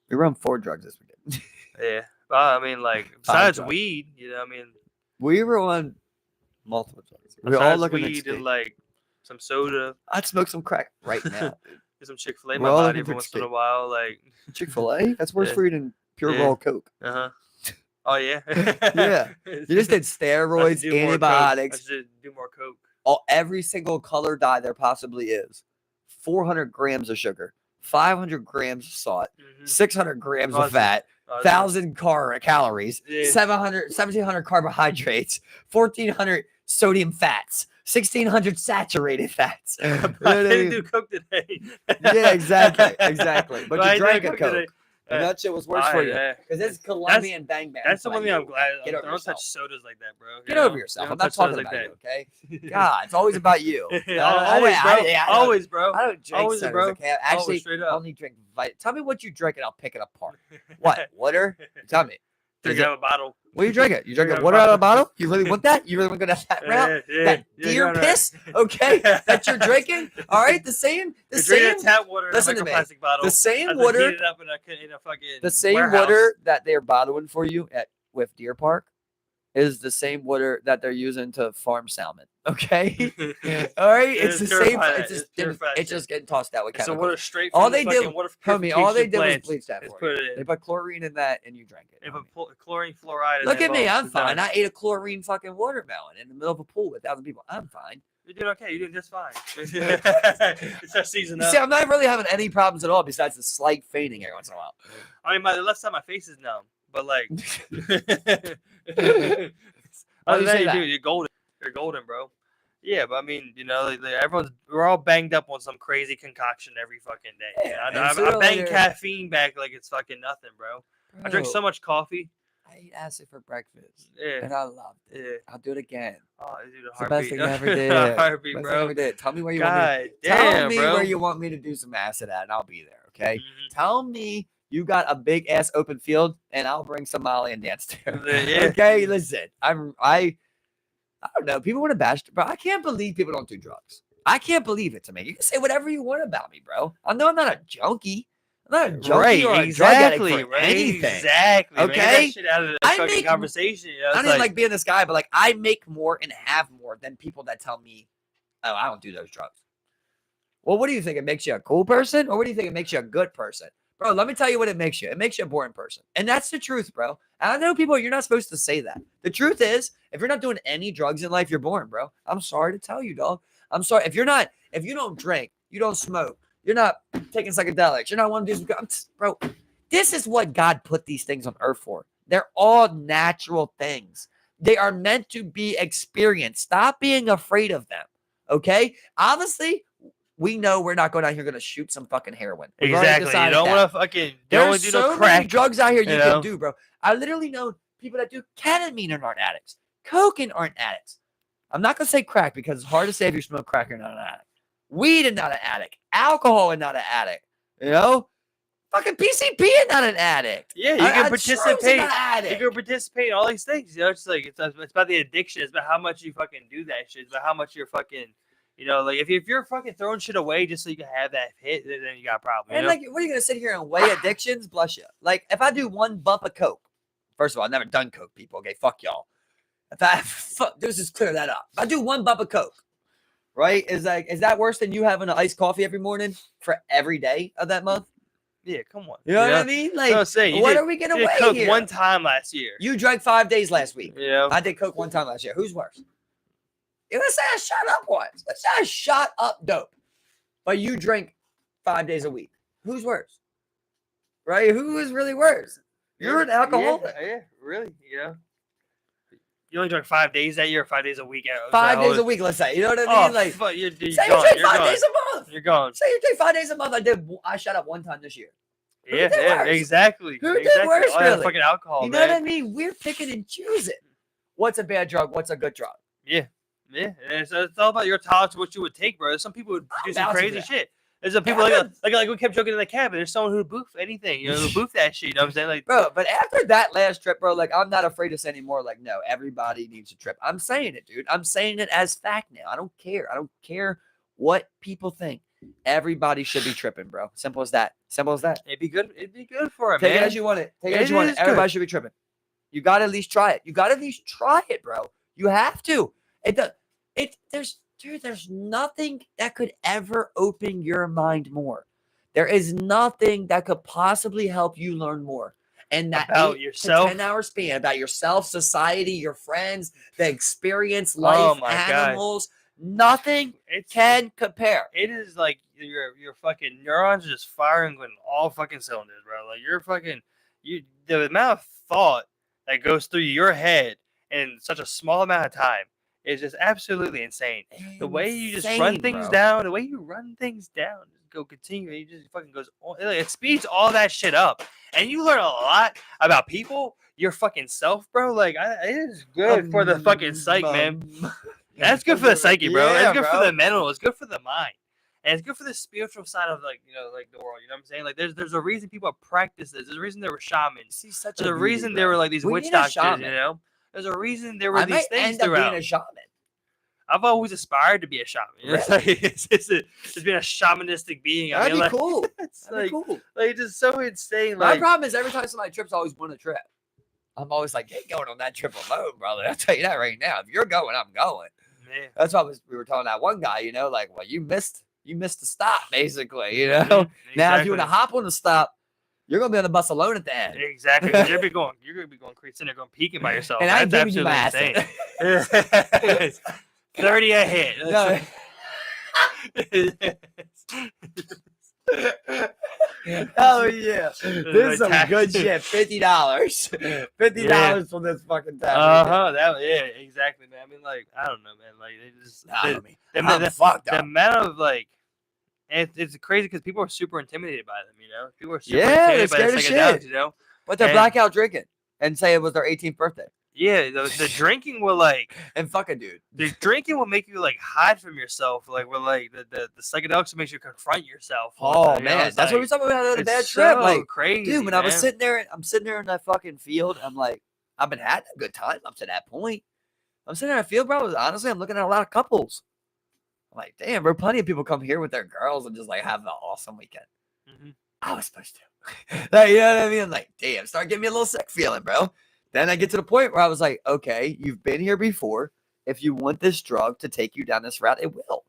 We were on 4 drugs this weekend. Yeah. Well, I mean, like, besides weed, I mean. We were on multiple drugs. We all looking at weed and, like, some soda. I'd smoke some crack right now. Get some Chick-fil-A in my body every once in a while. Like Chick-fil-A? That's worse for you than pure raw Coke. Uh-huh. Oh, yeah? Yeah. You just did steroids, antibiotics. I should do more Coke. Every single color dye there possibly is. 400 grams of sugar, 500 grams of salt, 600 grams of fat, 1,000 calories, 1,700 carbohydrates, 1,400 sodium fats, 1,600 saturated fats. I didn't do Coke today. Yeah, exactly. But you drank a Coke. Today. And that shit was worse for you. Because it's Colombian Bang Bang. That's the one thing I'm glad. I don't touch sodas like that, bro. Get over yourself. I'm not talking about you, okay? God, it's always about you. Always, bro. I don't drink sodas, bro. Okay? Actually, I only drink Vitamin. Tell me what you drink and I'll pick it apart. What? Water? Tell me. Drink out of a bottle. What do you drink it? You drink water out of a bottle? You really want that? You really want to go down that route? That deer piss? Okay, that you're drinking? All right, the same. Tap water. Listen to me. Bottle. The same water. Heat it up in a fucking the same warehouse. water that they're bottling for you with Deer Park is the same water that they're using to farm salmon. Okay, all right. It's the same. It's just getting tossed out with chemicals. So water straight. All they did, homie, all they did was bleach that for you. They put chlorine in that, and you drank it. They put chlorine, fluoride. Look at me, I'm fine. I ate a chlorine fucking watermelon in the middle of a pool with 1,000 people. I'm fine. You're doing okay. You're doing just fine. It's our season up. See, I'm not really having any problems at all besides the slight fainting every once in a while. I mean, the left side of my face is numb, but like, you're golden. You're golden, bro. Yeah, but I mean, we're all banged up on some crazy concoction every fucking day. Yeah, I bang caffeine back like it's fucking nothing, bro. I drink so much coffee. I eat acid for breakfast. Yeah. And I loved it. Yeah. I'll do it again. Oh, dude, it's the best thing I ever did. Heartbeat, bro. Tell me where you where you want me to do some acid at, and I'll be there, okay? Mm-hmm. Tell me you got a big ass open field, and I'll bring some Molly and dance too. Yeah. Okay, listen. I don't know. People want to bash, but I can't believe people don't do drugs. I can't believe it to me. You can say whatever you want about me, bro. I know I'm not a junkie. I'm not a junkie or a drug addict for anything. Exactly. Okay. That shit out of the fucking conversation. I don't even like being this guy, but like I make more and have more than people that tell me, "Oh, I don't do those drugs." Well, what do you think? It makes you a cool person, or what do you think it makes you a good person? Bro, let me tell you what it makes you. It makes you a boring person. And that's the truth, bro. And I know people, you're not supposed to say that. The truth is, if you're not doing any drugs in life, you're boring, bro. I'm sorry to tell you, dog. I'm sorry. If you don't drink, you don't smoke, you're not taking psychedelics, you're not wanting to do some, bro, this is what God put these things on earth for. They're all natural things. They are meant to be experienced. Stop being afraid of them. Okay? Obviously, we know we're not going out here going to shoot some fucking heroin. Exactly. You don't want to fucking. There's so many drugs out here you can do, bro. I literally know people that do ketamine and aren't addicts, coke and aren't addicts. I'm not going to say crack because it's hard to say if you smoke crack you're not an addict. Weed and not an addict. Alcohol and not an addict. You know, fucking PCP and not an addict. Yeah, you can participate. You can participate in all these things. You know, it's like it's about the addiction. It's about how much you fucking do that shit. It's about how much you're fucking. You know, like if you're fucking throwing shit away just so you can have that hit, then you got a problem. And like, what are you gonna sit here and weigh addictions? Bless you. Like, if I do one bump of coke, first of all, I've never done coke, people. Okay, fuck y'all. Let's just clear that up. If I do one bump of coke, right? Is that worse than you having an iced coffee every morning for every day of that month? Yeah, come on. You know what I mean? Like, So say, what are we gonna weigh Coke here? one time last year. You drank 5 days last week. Yeah. I did Coke one time last year. Who's worse? Let's say I shot up once. Let's say I shot up dope, but you drink 5 days a week. Who's worse? Right? Who is really worse? You're an alcoholic. Yeah, really. You know, you only drank 5 days that year, or 5 days a week. 5 days a week, let's say. You know what I mean? Like, say you drink 5 days a month. You're gone. Say you drink 5 days a month. I shot up one time this year. Yeah, exactly. Who did worse, All that really? fucking alcohol, you know what I mean? We're picking and choosing. What's a bad drug? What's a good drug? Yeah. And it's all about your tolerance to what you would take, bro. Some people would do some crazy shit. There's some people like we kept joking in the cabin. There's someone who boof anything, who boof that shit. You know what I'm saying? Like, bro, but after that last trip, bro, like I'm not afraid to say anymore. Like, no, everybody needs a trip. I'm saying it, dude. I'm saying it as fact now. I don't care. I don't care what people think. Everybody should be tripping, bro. Simple as that. It'd be good. It'd be good for it, man. Take it man. as you want it. Everybody should be tripping. You got to at least try it. Bro. You have to. There's nothing that could ever open your mind more. There is nothing that could possibly help you learn more. And that about yourself, 10-hour span, about yourself, society, your friends, the experience, life, animals. God. Nothing can compare. It is like your fucking neurons are just firing on all fucking cylinders, bro. Like the amount of thought that goes through your head in such a small amount of time is just absolutely insane. The way you just run things down, just go continue. It just fucking goes on. It speeds all that shit up, and you learn a lot about people, your fucking self, bro. Like it is good for the fucking psyche, man. That's good for the psyche, bro. Yeah, it's good for the mental. It's good for the mind, and it's good for the spiritual side of like the world. You know what I'm saying? Like there's a reason people practice this. There's a reason there were shamans. There's a reason there were like these witch doctors. You know. There's a reason there were these things throughout. Being a shaman. I've always aspired to be a shaman. You know? Really? It's being a shamanistic being. That'd be cool. That'd be cool. Like it's just so insane. My problem is every time somebody trips, I always want a trip. I'm always like, hey, going on that trip alone, brother. I'll tell you that right now. If you're going, I'm going. Man. That's why we were telling that one guy, like, well, you missed the stop, basically, Exactly. Now, if you want to hop on the stop, you're gonna be on the bus alone at the end. Exactly. You're gonna be going crazy, sitting there going peeking by yourself. And I'm giving you my insane. 30 a hit. No. Oh yeah, this is some good shit. $50. $50 for this fucking time. Exactly, man. I mean, like, I don't know, man. Like, they just I'm fucked up. The amount of like, and it's crazy because people are super intimidated by them. People are super intimidated by the psychedelics. But they're blackout drinking and say it was their 18th birthday. Yeah, the drinking will like and fucking dude. The drinking will make you like hide from yourself. Like we're like the psychedelics will make you confront yourself. Oh man, that's what we talking about. A bad trip, like crazy, dude. When I was sitting there, I'm sitting there in that fucking field. I'm like, I've been having a good time up to that point. I'm sitting there in the field, bro. Honestly, I'm looking at a lot of couples. I'm like, damn, bro. Plenty of people come here with their girls and just like have an awesome weekend. Mm-hmm. I was supposed to, like, you know what I mean? I'm like, damn, start getting me a little sick feeling, bro. Then I get to the point where I was like, okay, you've been here before. If you want this drug to take you down this route, it will.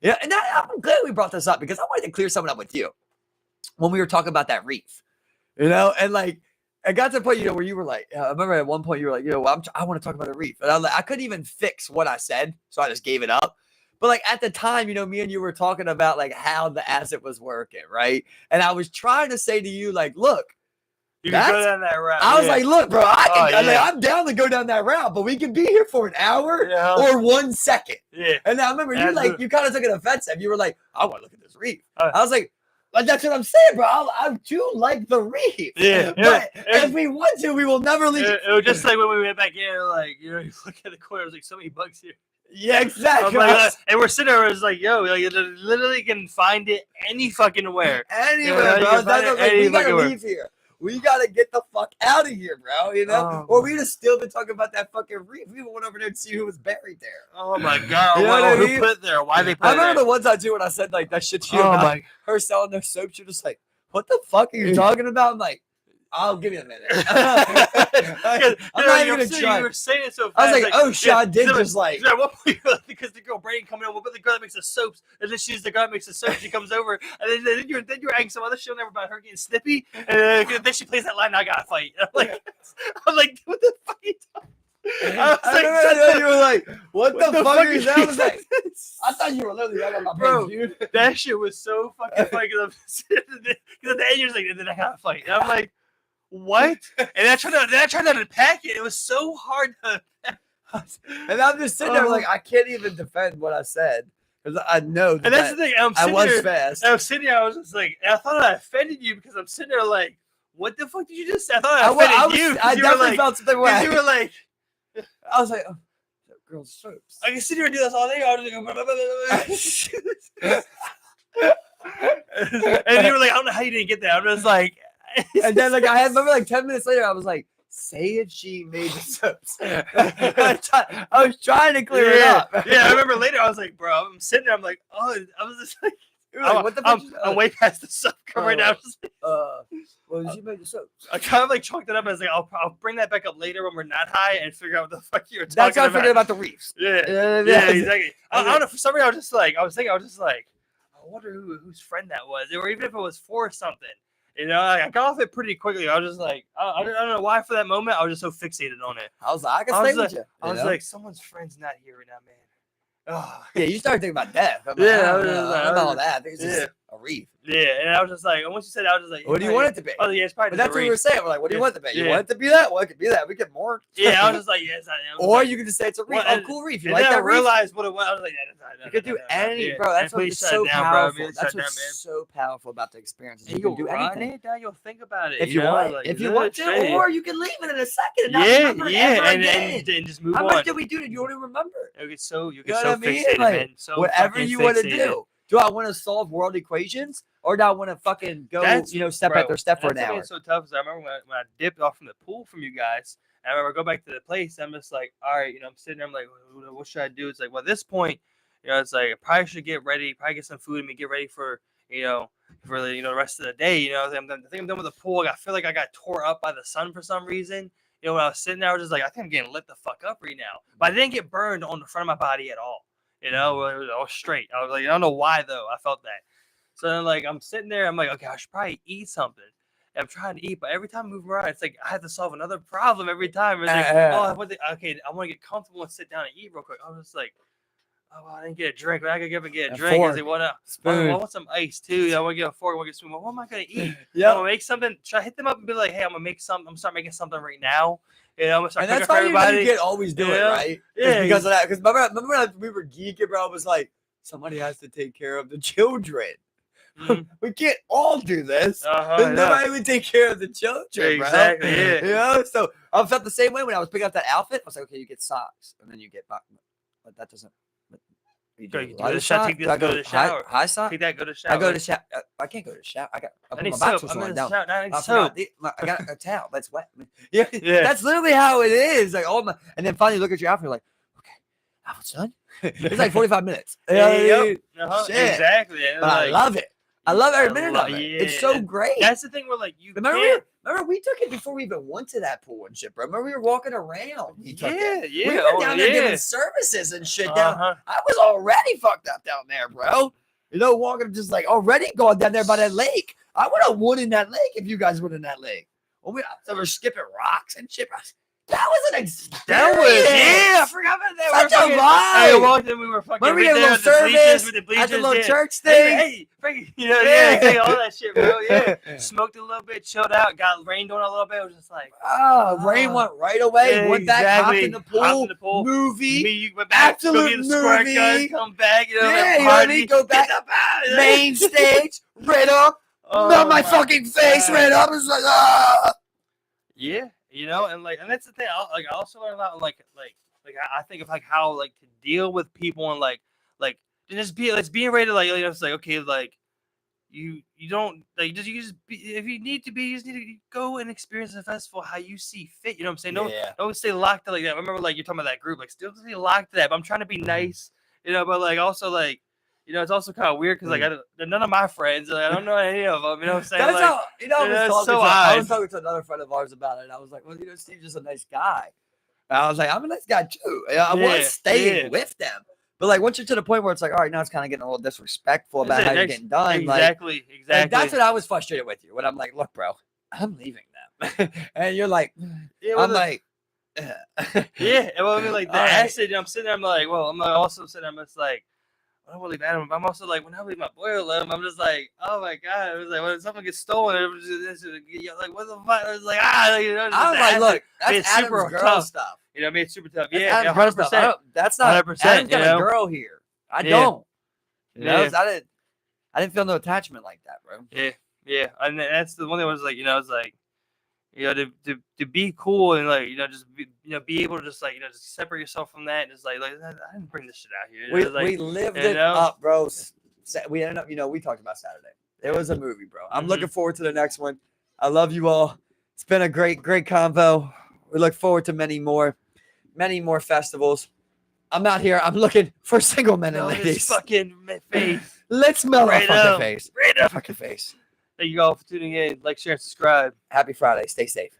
Yeah, and I'm glad we brought this up because I wanted to clear something up with you when we were talking about that reef, and like, I got to the point, where you were like, I remember at one point you were like, I want to talk about the reef, and I couldn't even fix what I said, so I just gave it up. But like at the time, me and you were talking about like how the acid was working, right? And I was trying to say to you, like, look. You can go down that route. I was like, look, bro, I'm down to go down that route, but we can be here for an hour or 1 second. Yeah. And I remember you kind of took an offensive. You were like, I want to look at this reef. I was like, that's what I'm saying, bro. I do like the reef. Yeah. But if we want to, we will never leave. It was just like when we went back in, like, you look at the corner, it was like so many bugs here. Yeah, exactly. And we're sitting there, it was like, yo, like, you literally can find it any fucking where. Anywhere, bro. We gotta leave here. We gotta get the fuck out of here, bro. Or we'd have still been talking about that fucking reef. We went over there to see who was buried there. Oh my god! Who put it there? Why they put it there? I remember the one time too when I said like that shit to you about her selling their soap. You're just like, what the fuck are you talking about? I'm like, I'll give you a minute. I'm not even gonna try. You were saying it so fast. I was like, oh shit, I did just like. At one point, because the girl Brayden coming over, but the girl that makes the soaps, and then she's the girl that makes the soaps. She comes over, and then you were adding some other shit on there about her getting snippy, and then she plays that line. I gotta fight. I'm like, what the fuck are you talking? You were like, what the fuck is that? I was like, I thought you were literally talking about bro. dude. That shit was so fucking funny because at the end you're like, and then I gotta fight. And I'm like, what? And I tried to unpack it. It was so hard to. And I'm just sitting there like, I can't even defend what I said because I know. And that's the thing. I was fast. I was sitting there. I was just like, I thought I offended you because I'm sitting there like, what the fuck did you just say? I thought I offended you. I definitely felt something way. You were like. I was like, oh, girl's soaps. I can sit here and do this all day. I was like, and you were like, I don't know how you didn't get that. I'm just like, and then like I remember like 10 minutes later, I was like, say if she made the soaps. I was trying to clear it up. Yeah, I remember later. I was like, bro, I'm sitting there. I'm like, oh, I was just like. Like, what the fuck? I'm way past the soap cup right now. Well, she made the soaps. I kind of like chalked it up as like I'll bring that back up later when we're not high and figure out what the fuck you were talking about. That's how I figured about the reefs. Yeah, exactly. I don't know. For some reason, I was just like, I wonder whose friend that was, or even if it was for something. You know, I got off it pretty quickly. I was just like, I don't know why for that moment I was just so fixated on it. I was like, I can stay with you. I was like, someone's friend's not here right now, man. Oh. Yeah, you started thinking about death. I'm like, I don't know all that. I think it's just a reef. Yeah, and I was just like, once you said that, I was just like, what do you want it to be? Oh, yeah, it's probably. But that's what we were saying. We're like, what do you want it to be? You want it to be that? Well, it could be that. We get more. Yeah, I was just like, yes, I am. Or you can just say it's a reef. Oh, cool reef. You like that reef? I realized what it was. I was like, you could do any, bro. That's what's so powerful. That's what's so powerful about the experience. You can do anything. You'll think about it if you want. If you want to, or you can leave it in a second and not remember it ever again. And just move on. How much did we do that you don't even remember? You get so fixated, man. Whatever you want to do. Do I want to solve world equations, or do I want to fucking go, step after step for an hour? It's so tough. I remember when I dipped off from the pool from you guys, and I remember I go back to the place. I'm just like, all right, I'm sitting there. I'm like, what should I do? It's like, well, at this point, it's like I probably should get ready, probably get some food and get ready for, the rest of the day. I think I'm done with the pool. I feel like I got tore up by the sun for some reason. When I was sitting there, I was just like, I think I'm getting lit the fuck up right now. But I didn't get burned on the front of my body at all. It was all straight. I was like, I don't know why though. I felt that. So then, like, I'm sitting there. I'm like, okay, I should probably eat something. And I'm trying to eat, but every time I move around, it's like I have to solve another problem every time. It's like, I want to get comfortable and sit down and eat real quick. I was just like, oh, well, I didn't get a drink. But I could get a drink. I was like, I want some ice too. I want to get a fork. I want to get a spoon. Well, what am I gonna eat? I'm gonna make something. Should I hit them up and be like, hey, I'm gonna make something. I'm start making something right now. I'm gonna start cooking for everybody. You can always do it, right? Yeah, because of that. Because remember when we were geeking, bro? It was like somebody has to take care of the children. Mm-hmm. We can't all do this. Nobody would take care of the children, bro. Exactly. Yeah. So I felt the same way when I was picking up that outfit. I was like, okay, you get socks, and then you get, but that doesn't. You go to the shower. Take this, go to the shower. High sock. Take that. Go to the shower. I go to the shower. I can't go to the shower. I put my boxers on down. I got a towel. That's wet. Yeah. That's literally how it is. Like and then finally look at your outfit. You're like, okay, outfit's done. It's like 45 minutes. Shit. Exactly. But I love it. I love every minute of it. Yeah. It's so great. That's the thing where like you remember we took it before we even went to that pool and shit, bro. Remember we were walking around. We were down there giving services and shit down. I was already fucked up down there, bro. Walking just like already going down there by that lake. I would have won in that lake if you guys went in that lake. Well, we were skipping rocks and shit. That was an experience. I forgot about that. Such a vibe. We walked in, we were fucking right there at the bleachers with the bleachers. At the little church thing. Hey, Frankie, all that shit, bro. Yeah. Smoked a little bit, chilled out, got rained on a little bit. It was just like, rain went right away. Went back, hopped in the pool. Movie. You went back, absolute movie. Squirt gun, come back. You know what I mean? Go back. Main stage. Red up. Not my fucking face. Red up. It's like, Yeah. And that's the thing. I also learned about I think of like how like to deal with people and like just being ready to it's like okay like you don't like you just be, if you need to be you just need to go and experience the festival how you see fit. You know what I'm saying? Don't stay locked to like that. I remember like you're talking about that group like still stay locked to that. But I'm trying to be nice, but like also like you know, it's also kind of weird because like they're none of my friends. Like, I don't know any of them. You know what I'm saying? That's Like, how, you know, I was talking to another friend of ours about it. And I was like, well, you know, Steve's just a nice guy. And I was like, I'm a nice guy too. I want to stay with them. But like once you're to the point where it's like, all right, now it's kind of getting a little disrespectful about how you're getting done. Exactly. And that's what I was frustrated with you. When I'm like, look, bro, I'm leaving them. And you're like, I'm like, yeah. Well, I mean, like that. I'm sitting there. I'm like, well, I'm also sitting there. I'm just like, I don't want to leave Adam. I'm also like, when I leave my boy alone, I'm just like, oh my god. I was like, when something gets stolen, it was just, like, what the fuck? I was like, you know. I was like, look, that's Adam's girl tough stuff. You know, I mean, it's super tough. That's Yeah, 100%. That's not 100%. Adam's got a girl here. I don't. You know, I didn't feel no attachment like that, bro. Yeah. And that's the one thing I was like, you know, I was like, you know, to be cool and like, you know, just be able to just like, you know, just separate yourself from that and just like I didn't bring this shit out here. We lived it up, bro. We ended up, you know, we talked about Saturday. It was a movie, bro. I'm looking forward to the next one. I love you all. It's been a great convo. We look forward to many more festivals. I'm out here. I'm looking for single men and ladies. Fucking face. Let's smell our fucking face. Right up. Fucking face. Thank you all for tuning in. Like, share, and subscribe. Happy Friday. Stay safe.